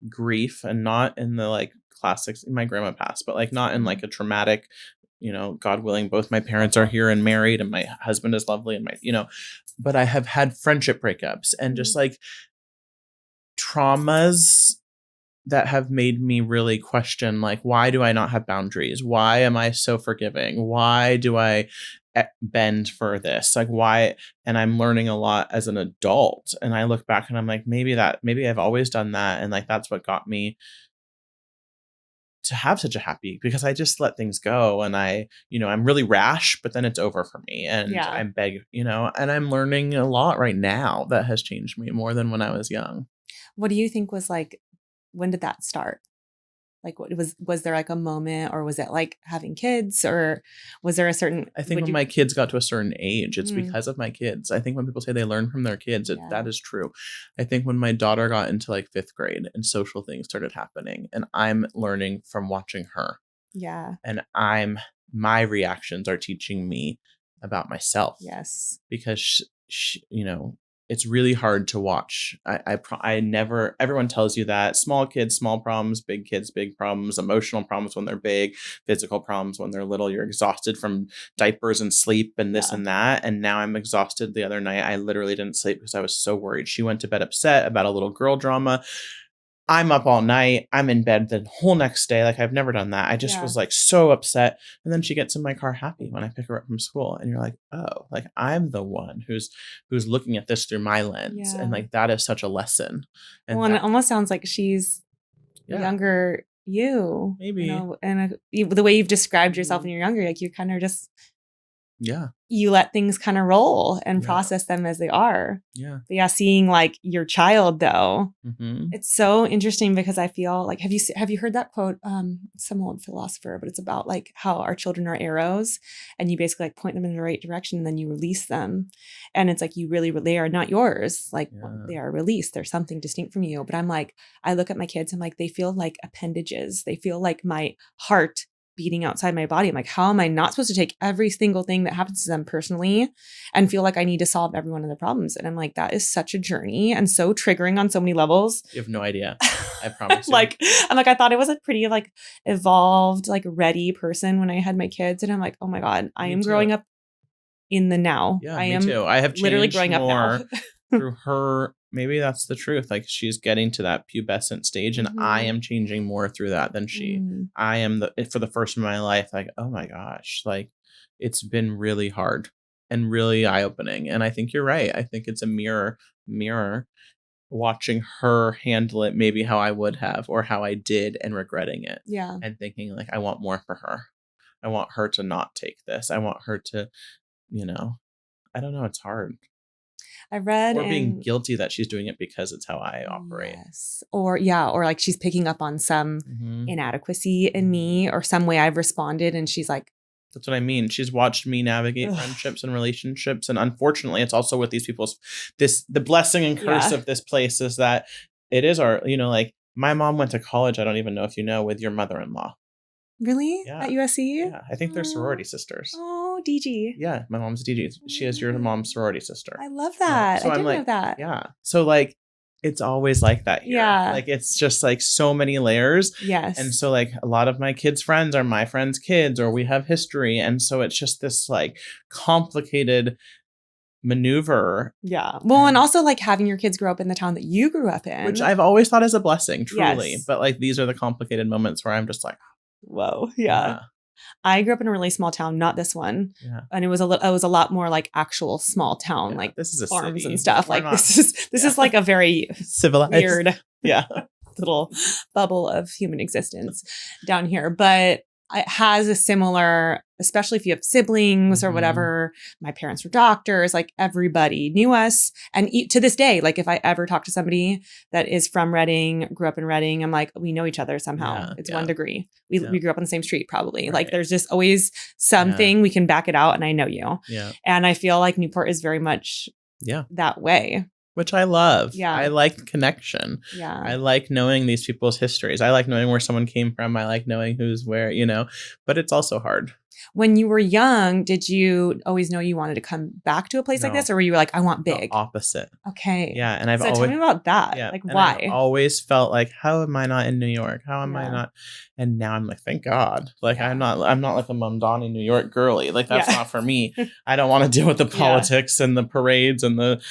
grief, and not in the like classics. My grandma passed, but like not in like a traumatic, God willing, both my parents are here and married and my husband is lovely and but I have had friendship breakups and just like traumas that have made me really question, like, why do I not have boundaries? Why am I so forgiving? Why do I bend for this? Like, why? And I'm learning a lot as an adult. And I look back and I'm like, maybe I've always done that. And like, that's what got me to have such a happy, because I just let things go and I'm really rash, but then it's over for me and I'm and I'm learning a lot right now that has changed me more than when I was young. What do you think was like, when did that start? Like, what was there like a moment, or was it like having kids, or was there a certain? I think when my kids got to a certain age, it's because of my kids. I think when people say they learn from their kids, that is true. I think when my daughter got into like 5th grade and social things started happening, and I'm learning from watching her. Yeah. And my reactions are teaching me about myself. Yes. Because it's really hard to watch. I never, everyone tells you that small kids, small problems, big kids, big problems, emotional problems when they're big, physical problems when they're little. You're exhausted from diapers and sleep and this and that. And now I'm exhausted. The other night, I literally didn't sleep because I was so worried. She went to bed upset about a little girl drama. I'm up all night. I'm in bed the whole next day. Like, I've never done that. I just was like so upset. And then she gets in my car happy when I pick her up from school. And you're like, oh, like I'm the one who's looking at this through my lens. And like, that is such a lesson. And it almost sounds like she's younger you. Maybe. And the way you've described yourself when you're younger, like you kind of just you let things kind of roll and process them as they are. But seeing like your child though, it's so interesting because I feel like, have you heard that quote? Some old philosopher, but it's about like how our children are arrows and you basically like point them in the right direction and then you release them. And it's like, they are not yours. Like they are released. They're something distinct from you. But I'm like, I look at my kids, I'm like, they feel like appendages. They feel like my heart beating outside my body. I'm like, how am I not supposed to take every single thing that happens to them personally and feel like I need to solve every one of their problems? And I'm like, that is such a journey and so triggering on so many levels. You have no idea. I promise you. I'm like, I thought I was a pretty like evolved, like ready person when I had my kids. And I'm like, oh my God, I am growing up in the now. Yeah, me too. I have literally growing more up now. through her. Maybe that's the truth. Like she's getting to that pubescent stage and I am changing more through that than she. I am for the first in my life, like, oh my gosh, like it's been really hard and really eye-opening. And I think you're right. I think it's a mirror watching her handle it maybe how I would have or how I did and regretting it. Yeah. And thinking like, I want more for her. I want her to not take this. I want her to, I don't know. It's hard. I read or being guilty that she's doing it because it's how I operate. Yes. Or like she's picking up on some inadequacy in me or some way I've responded and she's like, that's what I mean. She's watched me navigate friendships and relationships. And unfortunately, it's also with these people's, the blessing and curse of this place is that it is our, like my mom went to college. I don't even know if you know, with your mother-in-law. Really? Yeah. At USC? Yeah. I think they're sorority sisters. Oh, DG. Yeah. My mom's DG. She is your mom's sorority sister. I love that. So I I'm didn't know that. Yeah. So like, it's always like that here. Yeah. Like, it's just like so many layers. Yes. And so like a lot of my kids' friends are my friends' kids, or we have history. And so it's just this like complicated maneuver. Yeah. Well, and also like having your kids grow up in the town that you grew up in. Which I've always thought is a blessing, truly. Yes. But like, these are the complicated moments where I'm just like, whoa. Yeah. I grew up in a really small town, not this one. Yeah. And it was a lot more like actual small town, like this is a farms city. and stuff. We're like this is like a very civilized, weird, yeah, little bubble of human existence down here. But it has a similar, especially if you have siblings or whatever. My parents were doctors, like everybody knew us. And to this day, like if I ever talk to somebody that is from Reading, grew up in Reading, I'm like, we know each other somehow. Yeah, it's 1 degree. We grew up on the same street probably. Right. Like there's just always something we can back it out and I know you. Yeah. And I feel like Newport is very much that way. Which I love. Yeah. I like connection. Yeah. I like knowing these people's histories. I like knowing where someone came from. I like knowing who's where, but it's also hard. When you were young, did you always know you wanted to come back to a place like this? Or were you like, I want big? The opposite. Okay. Yeah. And tell me about that. Yeah, like, and why? I've always felt like, how am I not in New York? How am I not? And now I'm like, thank God. Like, I'm not like a Mamdani New York girly. Like, that's not for me. I don't want to deal with the politics and the parades and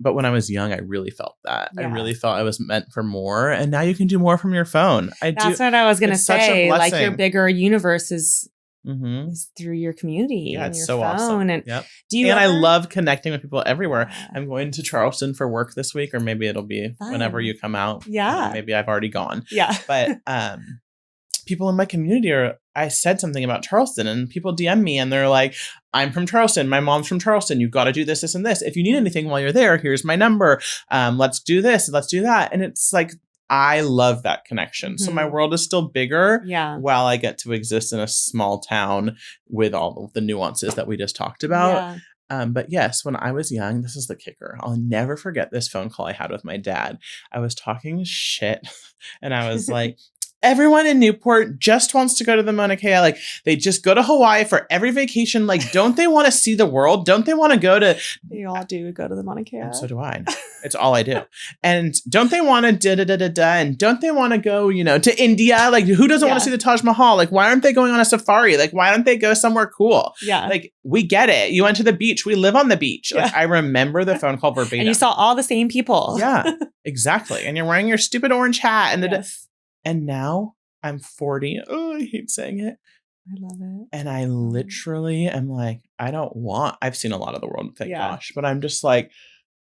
but when I was young, I really felt that. Yeah. I really felt I was meant for more. And now you can do more from your phone. That's what I was going to say. Like your bigger universe is through your community and your phone. Awesome. And I love connecting with people everywhere. I'm going to Charleston for work this week, or maybe it'll be whenever you come out. Yeah. Maybe I've already gone. Yeah. But people in my community I said something about Charleston and people DM me and they're like, I'm from Charleston. My mom's from Charleston. You've got to do this, this, and this. If you need anything while you're there, here's my number. Let's do this. Let's do that. And it's like, I love that connection. So my world is still bigger while I get to exist in a small town with all of the nuances that we just talked about. Yeah. But yes, when I was young, this is the kicker. I'll never forget this phone call I had with my dad. I was talking shit and I was like, everyone in Newport just wants to go to the Mauna Kea. Like, they just go to Hawaii for every vacation. Like, don't they want to see the world? Don't they want to go to... They all do go to the Mauna Kea. And so do I. It's all I do. And don't they want to da-da-da-da-da? And don't they want to go, to India? Like, who doesn't want to see the Taj Mahal? Like, why aren't they going on a safari? Like, why don't they go somewhere cool? Yeah. Like, we get it. You went to the beach. We live on the beach. Like, I remember the phone call verbatim. And you saw all the same people. Yeah, exactly. And you're wearing your stupid orange hat. And now I'm 40. Oh, I hate saying it. I love it. And I literally am like, I've seen a lot of the world, thank gosh. But I'm just like,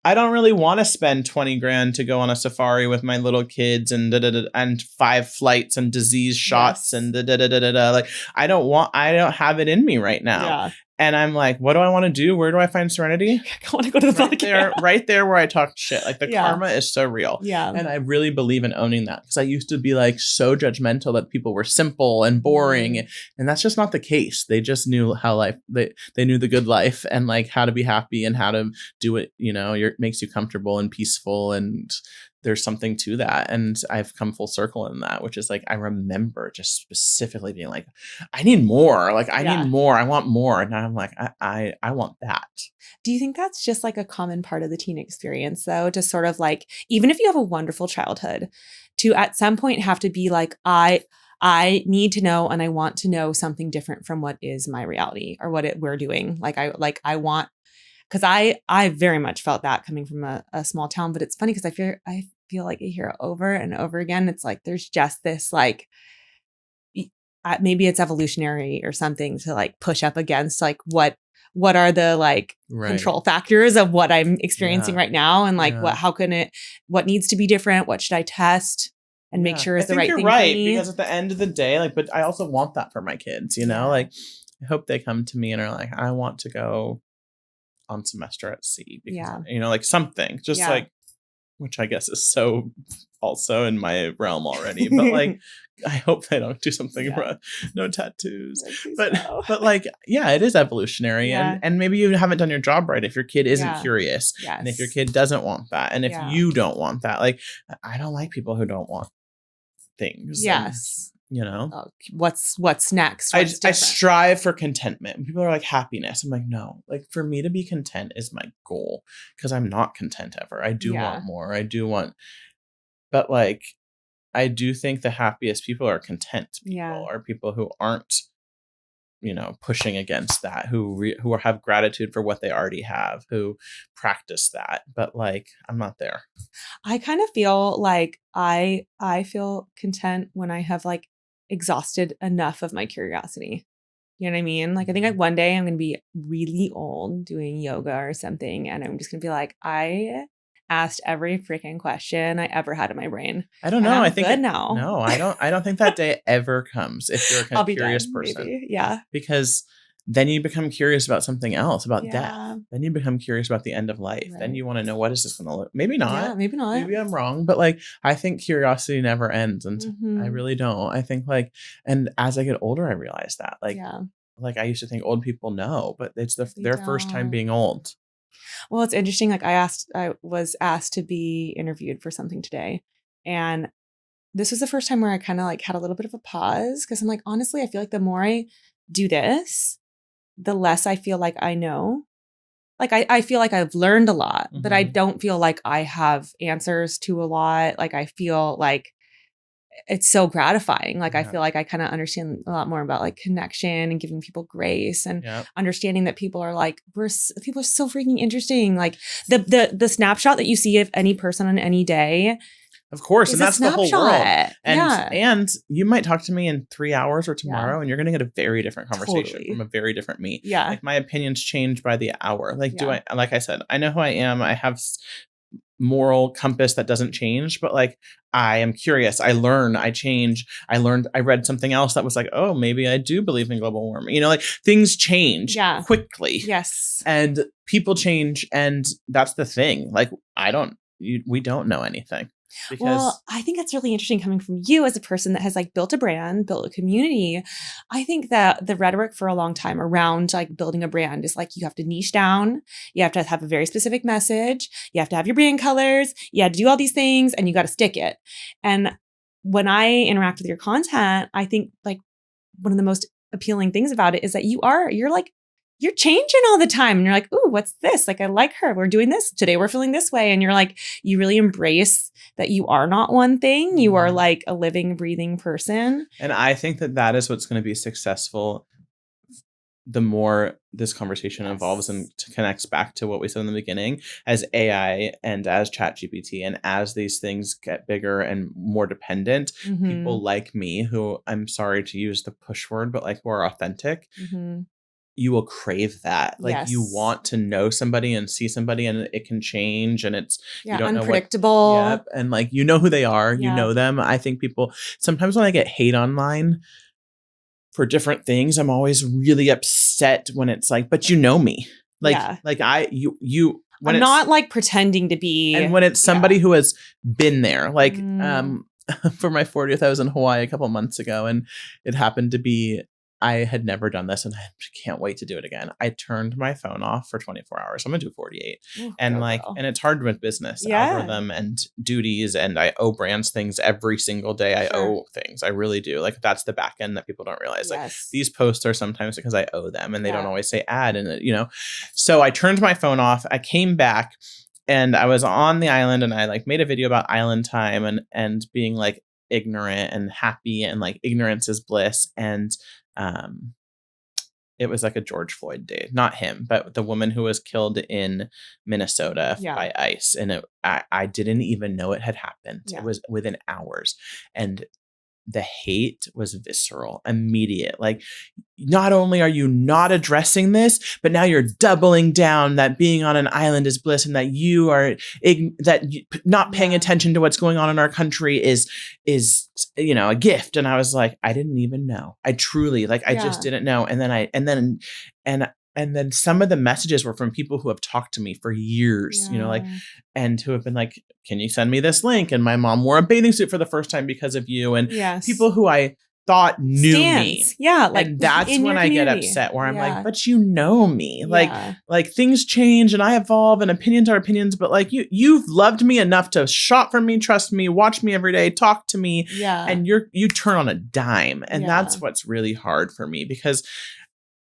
I don't really want to spend 20 grand to go on a safari with my little kids and and 5 flights and disease shots and like I don't have it in me right now. Yeah. And I'm like, what do I want to do? Where do I find serenity? I want to go to the right there where I talk shit. Like the karma is so real. Yeah. And I really believe in owning that because I used to be like so judgmental that people were simple and boring. And that's just not the case. They just knew how they knew the good life and like how to be happy and how to do it, makes you comfortable and peaceful, and there's something to that. And I've come full circle in that, which is like, I remember just specifically being like, I need more. Like, I need more. I want more. And now I'm like, I want that. Do you think that's just like a common part of the teen experience though? To sort of like, even if you have a wonderful childhood, to at some point have to be like, I need to know and I want to know something different from what is my reality or what we're doing. I want, because I very much felt that coming from a small town, but it's funny because I feel like I hear it over and over again. It's like there's just this like maybe it's evolutionary or something to like push up against like what are the like control factors of what I'm experiencing right now, and like what needs to be different, what should I test and make sure is the right thing for me. Because at the end of the day, like, but I also want that for my kids, like I hope they come to me and are like, I want to go on semester at sea because like something just like, which I guess is so also in my realm already, but like I hope they don't do something no tattoos, but like it is evolutionary, and maybe you haven't done your job right if your kid isn't curious, and if your kid doesn't want that, and if you don't want that. Like, I don't like people who don't want things. What's next? I strive for contentment. People are like happiness. I'm like, no, like for me to be content is my goal because I'm not content ever. I do want more. But like, I do think the happiest people are content people, are people who aren't, pushing against that, who have gratitude for what they already have, who practice that. But like, I'm not there. I kind of feel like I feel content when I have like exhausted enough of my curiosity. You know what I mean? Like, I think like one day I'm going to be really old doing yoga or something, and I'm just going to be like, I asked every freaking question I ever had in my brain. I don't know. I think good now. No, I don't think that day ever comes if you're a curious person. Maybe. Yeah. Because then you become curious about something else, about death. Then you become curious about the end of life. Right. Then you want to know, what is this going to look? Maybe not. Yeah, maybe not. Maybe I'm wrong. But like, I think curiosity never ends. And I really don't. I think like, and as I get older, I realize that. Like, like I used to think old people know, but it's their first time being old. Well, it's interesting. Like I was asked to be interviewed for something today. And this was the first time where I kind of like had a little bit of a pause because I'm like, honestly, I feel like the more I do this, the less I feel like I know. Like I feel like I've learned a lot, but I don't feel like I have answers to a lot. Like I feel like it's so gratifying. Like I feel like I kind of understand a lot more about like connection and giving people grace and understanding that people are like, people are so freaking interesting. Like the snapshot that you see of any person on any day. Of course. And that's the whole world. And you might talk to me in 3 hours or tomorrow and you're going to get a very different conversation from a very different me. Yeah. Like my opinions change by the hour. Like like I said, I know who I am. I have moral compass that doesn't change, but like I am curious. I learn, I change. I read something else that was like, oh, maybe I do believe in global warming. Like things change quickly. Yes. And people change. And that's the thing. Like we don't know anything. Well, I think that's really interesting coming from you as a person that has like built a brand, built a community. I think that the rhetoric for a long time around like building a brand is like, you have to niche down. You have to have a very specific message. You have to have your brand colors. You have to do all these things and you got to stick it. And when I interact with your content, I think like one of the most appealing things about it is that you're changing all the time. And you're like, ooh, what's this? Like, I like her. We're doing this today. We're feeling this way. And you're like, you really embrace that you are not one thing. You are like a living, breathing person. And I think that is what's going to be successful the more this conversation evolves and connects back to what we said in the beginning, as AI and as ChatGPT and as these things get bigger and more dependent, people like me, who I'm sorry to use the push word, but like who are authentic, you will crave that. Like Yes. you want to know somebody and see somebody, and it can change, and it's you don't unpredictable. Know what, yep, and like you know who they are, you know them. I think people sometimes when I get hate online for different things, I'm always really upset when it's like, but you know me. Like you when I'm not like pretending to be. And when it's somebody who has been there, like for my 40th, I was in Hawaii a couple months ago, and it happened to be I had never done this, and I can't wait to do it again. I turned my phone off for 24 hours. I'm gonna do 48, and it's hard with business algorithm and duties, and I owe brands things every single day. I owe things. I really do. Like that's the back end that people don't realize. Like these posts are sometimes because I owe them, and they don't always say ad, and So I turned my phone off. I came back. And I was on the island, and I like made a video about island time and being like ignorant and happy, and like ignorance is bliss. And it was like a George Floyd day, not him, but the woman who was killed in Minnesota by ICE. And I didn't even know it had happened. It was within hours. And the hate was visceral, immediate. Like, not only are you not addressing this, but now you're doubling down that being on an island is bliss, and that you are not paying attention to what's going on in our country is a gift. And I was like, I didn't even know. I truly I just didn't know. And then some of the messages were from people who have talked to me for years, and who have been like, can you send me this link? And my mom wore a bathing suit for the first time because of you. And people who I thought knew me. Yeah. Like, and that's when I get upset, where I'm like, but you know me. Like things change and I evolve, and opinions are opinions, but like you've loved me enough to shop for me, trust me, watch me every day, talk to me. And you turn on a dime. And that's what's really hard for me, because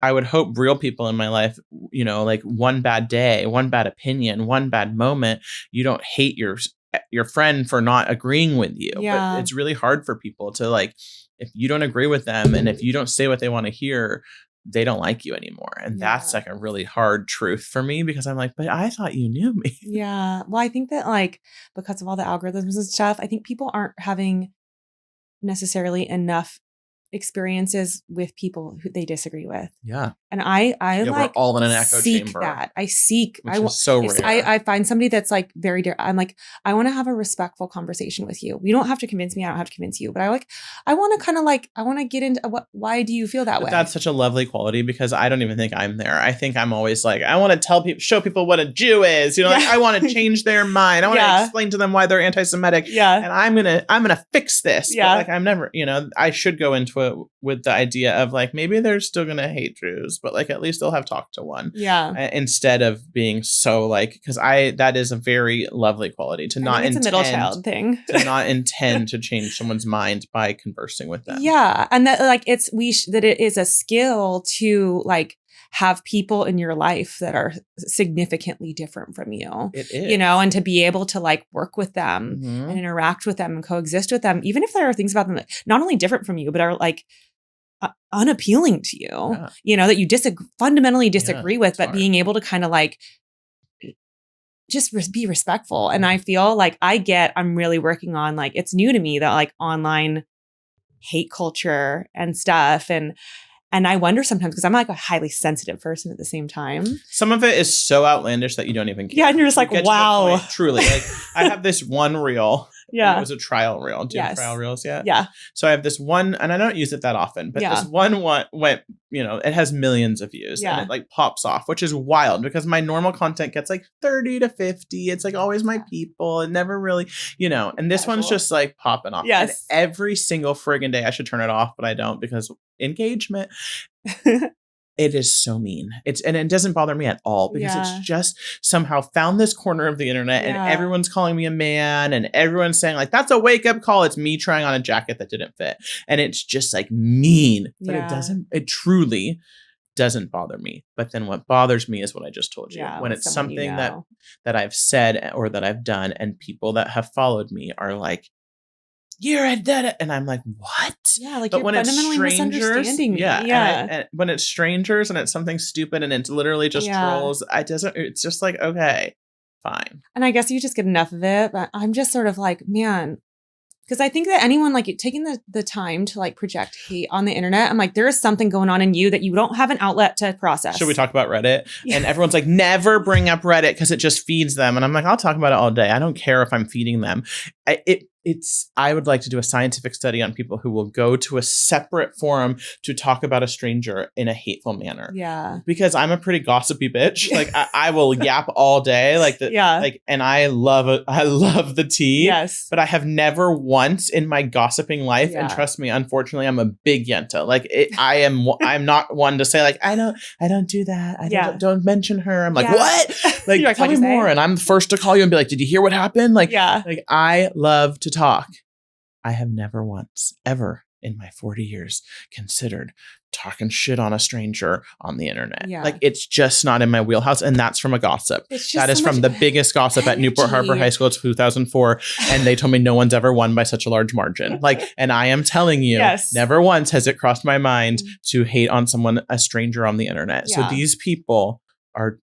I would hope real people in my life, like one bad day, one bad opinion, one bad moment, you don't hate your friend for not agreeing with you. But it's really hard for people to like, if you don't agree with them and if you don't say what they want to hear, they don't like you anymore. And that's like a really hard truth for me, because I'm like, but I thought you knew me. Yeah. Well, I think that like, because of all the algorithms and stuff, I think people aren't having necessarily enough experiences with people who they disagree with. Yeah. And I we're all in an echo chamber. That. I seek which is so rare. I find somebody that's like very I'm like, I want to have a respectful conversation with you. You don't have to convince me. I don't have to convince you. But I want to kind of like, I want to get into why do you feel that way? That's such a lovely quality, because I don't even think I'm there. I think I'm always like, I want to show people what a Jew is. Like I want to change their mind. I want to explain to them why they're anti-Semitic. Yeah. And I'm gonna fix this. Yeah. But like I'm never, I should go into it with the idea of like, maybe they're still gonna hate Jews, but like at least they'll have talked to one. Yeah. Instead of being so like, because that is a very lovely quality to not intend. It's a middle child thing. To not intend to change someone's mind by conversing with them. Yeah. And that like that it is a skill to like have people in your life that are significantly different from you. It is. And to be able to like work with them and interact with them and coexist with them, even if there are things about them that not only different from you, but are like unappealing to you, that you fundamentally disagree with, but being able to kind of like just be respectful. And I feel like I'm really working on like, it's new to me that like online hate culture and stuff. And I wonder sometimes, because I'm like a highly sensitive person at the same time. Some of it is so outlandish that you don't even care. Yeah, and you're just like, wow. Truly. Like I have this one reel. Yeah. It was a trial reel. Do you have trial reels yet? Yeah. So I have this one, and I don't use it that often, but this one went, it has millions of views and it like pops off, which is wild, because my normal content gets like 30 to 50. It's like always my people, and never really, and this one's just like popping off. Yes. And every single friggin' day I should turn it off, but I don't, because engagement. It is so mean. And it doesn't bother me at all, because it's just somehow found this corner of the internet and everyone's calling me a man and everyone's saying like, that's a wake up call. It's me trying on a jacket that didn't fit. And it's just like mean, but it truly doesn't bother me. But then what bothers me is what I just told you. When it's something that I've said or that I've done, and people that have followed me are like, you're a dead, and I'm like, what? Yeah, like, but you're fundamentally misunderstanding me. Yeah. And when it's strangers and it's something stupid and it's literally just trolls, it's just like, okay, fine. And I guess you just get enough of it, but I'm just sort of like, man, Because I think that anyone like taking the time to like project hate on the internet, I'm like, there is something going on in you that you don't have an outlet to process. Should we talk about Reddit? Yeah. And everyone's like, never bring up Reddit because it just feeds them. And I'm like, I'll talk about it all day. I don't care if I'm feeding them. I would like to do a scientific study on people who will go to a separate forum to talk about a stranger in a hateful manner. Yeah. Because I'm a pretty gossipy bitch. Like I will yap all day. And I love the tea. Yes. But I have never once in my gossiping life, and trust me, unfortunately, I'm a big yenta. Like I'm not one to say like, I don't do that. Don't mention her. I'm like, what? Like, tell me more. And I'm the first to call you and be like, did you hear what happened? Like I love to talk. I have never once, ever in my 40 years considered talking shit on a stranger on the internet. Yeah. Like, it's just not in my wheelhouse. And that's from a gossip. That is from the biggest gossip at Newport Harbor High School 2004. And they told me no one's ever won by such a large margin. Like, and I am telling you, never once has it crossed my mind to hate on a stranger on the internet. Yeah. So these people are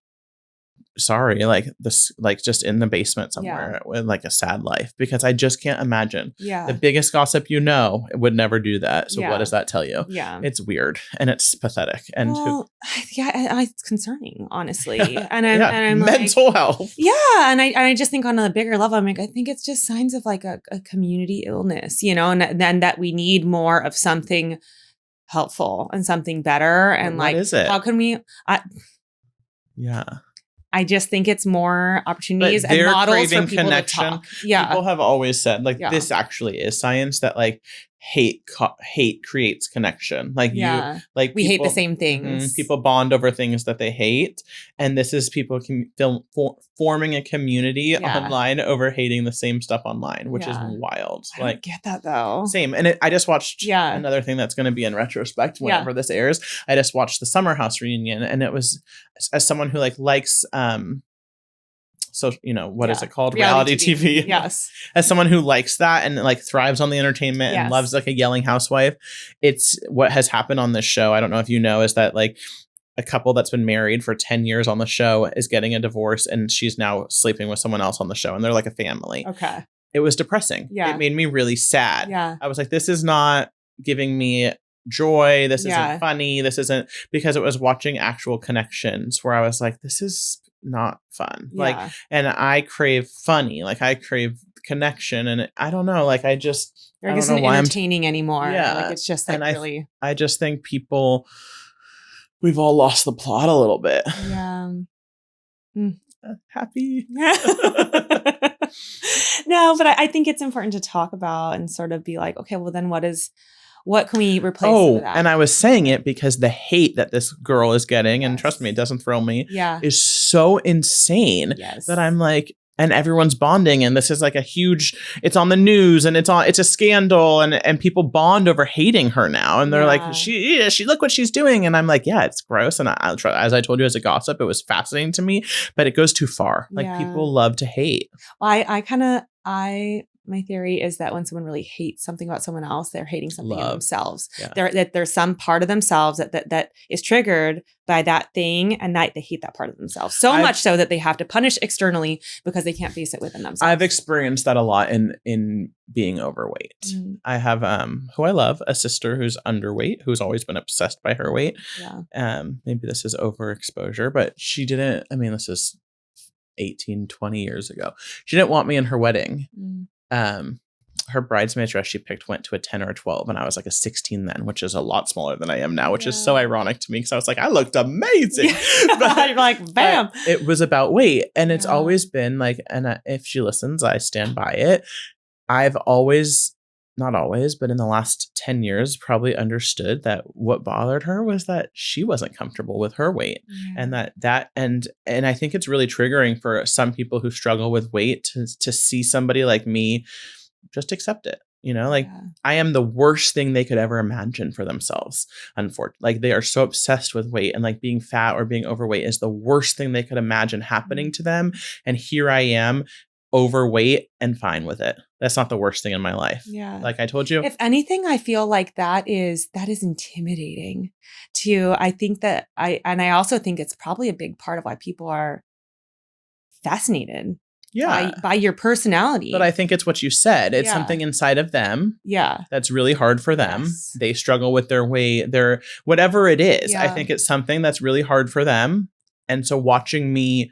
sorry, like this, like just in the basement somewhere with like a sad life, because I just can't imagine the biggest gossip would never do that. So what does that tell you? Yeah, it's weird and it's pathetic and it's concerning, honestly. And I'm mental like, health. Yeah, and I just think on a bigger level, I'm like, I think it's just signs of like a community illness, and then that we need more of something helpful and something better. And what is it? How can we? I just think it's more opportunities and models for people to talk. Yeah. People have always said, like, this actually is science, that like hate creates connection. Like we hate the same things. People bond over things that they hate. And this is people forming a community online over hating the same stuff online, which is wild. I don't get that though. Same. And I just watched another thing that's going to be in retrospect whenever this airs. I just watched the Summer House reunion, and it was, as someone who likes so what is it called, reality TV. Yes, as someone who likes that and like thrives on the entertainment and loves like a yelling housewife, it's what has happened on this show. I don't know if you know, is that like a couple that's been married for 10 years on the show is getting a divorce, and she's now sleeping with someone else on the show, and they're like a family. Okay. It was depressing. It made me really sad. I was like, this is not giving me joy. This isn't funny. This isn't, because it was watching actual connections where I was like, this is not fun. Like, and I crave funny, like I crave connection, and I don't know, like I don't know why entertaining anymore. Like it's just like, really, I just think we've all lost the plot a little bit. Happy. No, but I think it's important to talk about and sort of be like, okay, well then what can we replace with that? And I was saying it because the hate that this girl is getting, and trust me, it doesn't thrill me, is so insane that I'm like, and everyone's bonding, and this is like a huge, it's on the news, and it's a scandal, and people bond over hating her now, and they're like, she look what she's doing, and I'm like, it's gross, and I'll try, as I told you, as a gossip, it was fascinating to me, but it goes too far. Like people love to hate. Well, my theory is that when someone really hates something about someone else, they're hating something in themselves. That there's some part of themselves that is triggered by that thing, and that they hate that part of themselves so much so that they have to punish externally because they can't face it within themselves. I've experienced that a lot in being overweight. I have who I love, a sister who's underweight, who's always been obsessed by her weight. Maybe this is overexposure, but she didn't. I mean, this is 18, 20 years ago. She didn't want me in her wedding. Her bridesmaid dress she picked went to a 10 or a 12, and I was like a 16 then, which is a lot smaller than I am now, which is so ironic to me, because I was like, I looked amazing. But you're like, bam. It was about weight, and it's always been like, and if she listens, I stand by it. I've always, not always, but in the last 10 years, probably understood that what bothered her was that she wasn't comfortable with her weight. And and I think it's really triggering for some people who struggle with weight to see somebody like me just accept it. I am the worst thing they could ever imagine for themselves. Unfortunately, like they are so obsessed with weight, and like being fat or being overweight is the worst thing they could imagine happening to them. And here I am, overweight and fine with it. That's not the worst thing in my life. Like I told you. If anything, I feel like that is intimidating to, I think that I also think it's probably a big part of why people are fascinated by your personality. But I think it's what you said. It's something inside of them. Yeah. That's really hard for them. Yes. They struggle with their weight, their whatever it is. I think it's something that's really hard for them. And so watching me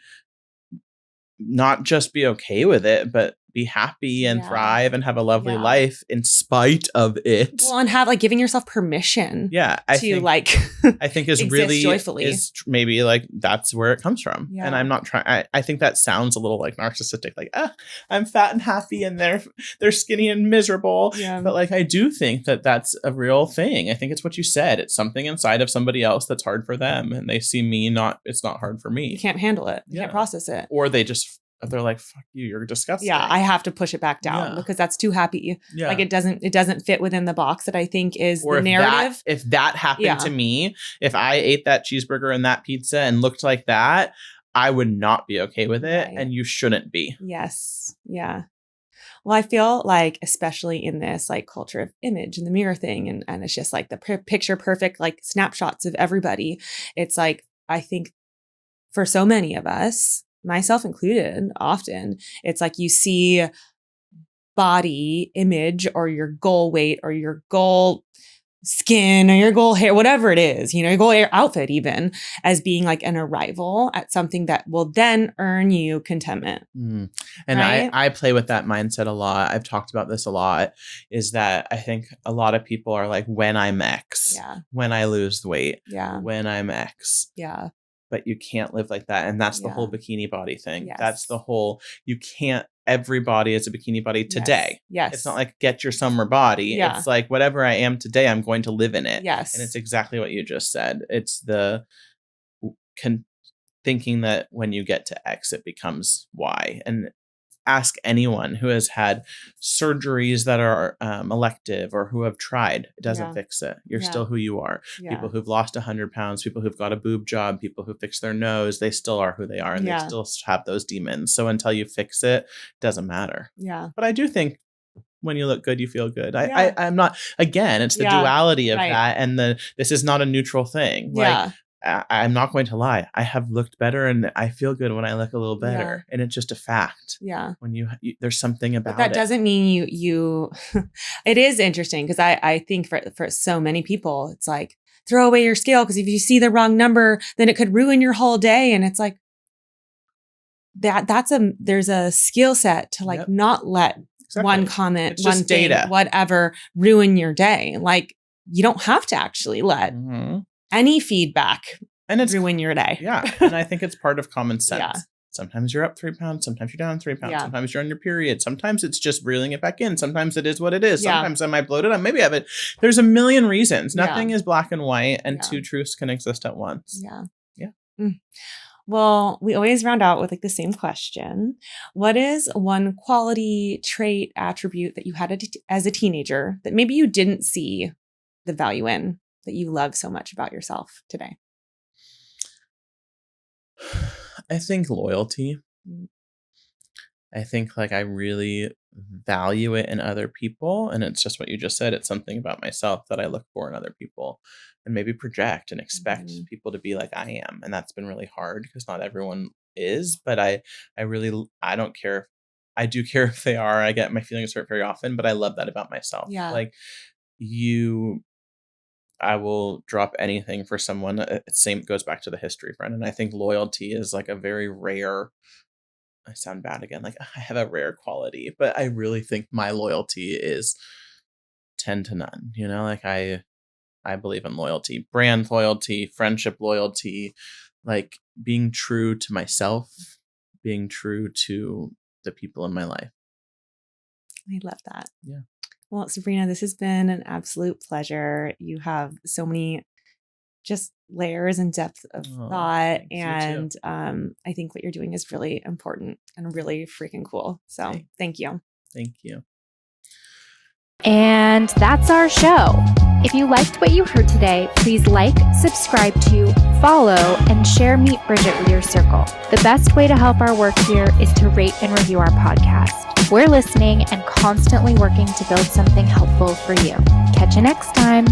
not just be okay with it, but be happy and thrive and have a lovely life in spite of it. Well, and have giving yourself permission. Yeah. I think is really joyfully is maybe that's where it comes from. Yeah. And I'm not trying. I think that sounds a little narcissistic, I'm fat and happy and they're skinny and miserable. Yeah. But I do think that that's a real thing. I think it's what you said. It's something inside of somebody else that's hard for them. And they see me it's not hard for me. You can't handle it. You can't process it. Or they're like, fuck you, you're disgusting. Yeah, I have to push it back down because that's too happy. Yeah. It doesn't fit within the box that I think is the narrative. If that happened to me, if I ate that cheeseburger and that pizza and looked like that, I would not be okay with it. Right. And you shouldn't be. Yes. Yeah. Well, I feel especially in this culture of image and the mirror thing, and it's just the picture perfect snapshots of everybody. It's I think for so many of us, myself included, often it's you see body image or your goal weight or your goal skin or your goal hair, whatever it is, your goal outfit even, as being an arrival at something that will then earn you contentment. And right? I play with that mindset a lot. I've talked about this a lot, is that I think a lot of people are when I'm X, when I lose the weight, when I'm X. Yeah. But you can't live like that. And that's the whole bikini body thing. Yes. That's the whole, every body is a bikini body today. Yes. It's not get your summer body. Yeah. It's whatever I am today, I'm going to live in it. Yes. And it's exactly what you just said. It's the thinking that when you get to X, it becomes Y. And ask anyone who has had surgeries that are elective or who have tried. It doesn't fix it. You're still who you are. Yeah. People who've lost 100 pounds, people who've got a boob job, people who fix their nose, they still are who they are and they still have those demons. So until you fix it, it doesn't matter. Yeah. But I do think when you look good, you feel good. I'm not, again, it's the duality of that. And this is not a neutral thing. Yeah. I'm not going to lie. I have looked better and I feel good when I look a little better. And it's just a fact. Yeah. When you there's something about it. But that doesn't mean you it is interesting because I think for so many people, it's throw away your scale because if you see the wrong number, then it could ruin your whole day. And it's there's a skill set to not let one comment, one thing, whatever, ruin your day. You don't have to actually let any feedback and it's ruin your day. Yeah. And I think it's part of common sense. Yeah. Sometimes you're up 3 pounds. Sometimes you're down 3 pounds. Yeah. Sometimes you're on your period. Sometimes it's just reeling it back in. Sometimes it is what it is. Sometimes am I bloated? Maybe I have it. There's a million reasons. Nothing is black and white and two truths can exist at once. Yeah. Yeah. Mm. Well, we always round out with the same question. What is one quality, trait, attribute that you had as a teenager that maybe you didn't see the value in, that you love so much about yourself today? I think loyalty. I think I really value it in other people. And it's just what you just said. It's something about myself that I look for in other people and maybe project and expect people to be like I am. And that's been really hard because not everyone is, but I don't care. I do care if they are. I get my feelings hurt very often, but I love that about myself. Yeah. I will drop anything for someone. Same goes back to the history friend. And I think loyalty is a very rare, I sound bad again. I have a rare quality, but I really think my loyalty is 10 to none. I believe in loyalty, brand loyalty, friendship loyalty, being true to myself, being true to the people in my life. I love that. Yeah. Well, Sabrina, this has been an absolute pleasure. You have so many just layers and depth of thought. And I think what you're doing is really important and really freaking cool. So thank you. Thank you. And that's our show. If you liked what you heard today, please subscribe to, follow, and share Meet Bridget with your circle. The best way to help our work here is to rate and review our podcast. We're listening and constantly working to build something helpful for you. Catch you next time.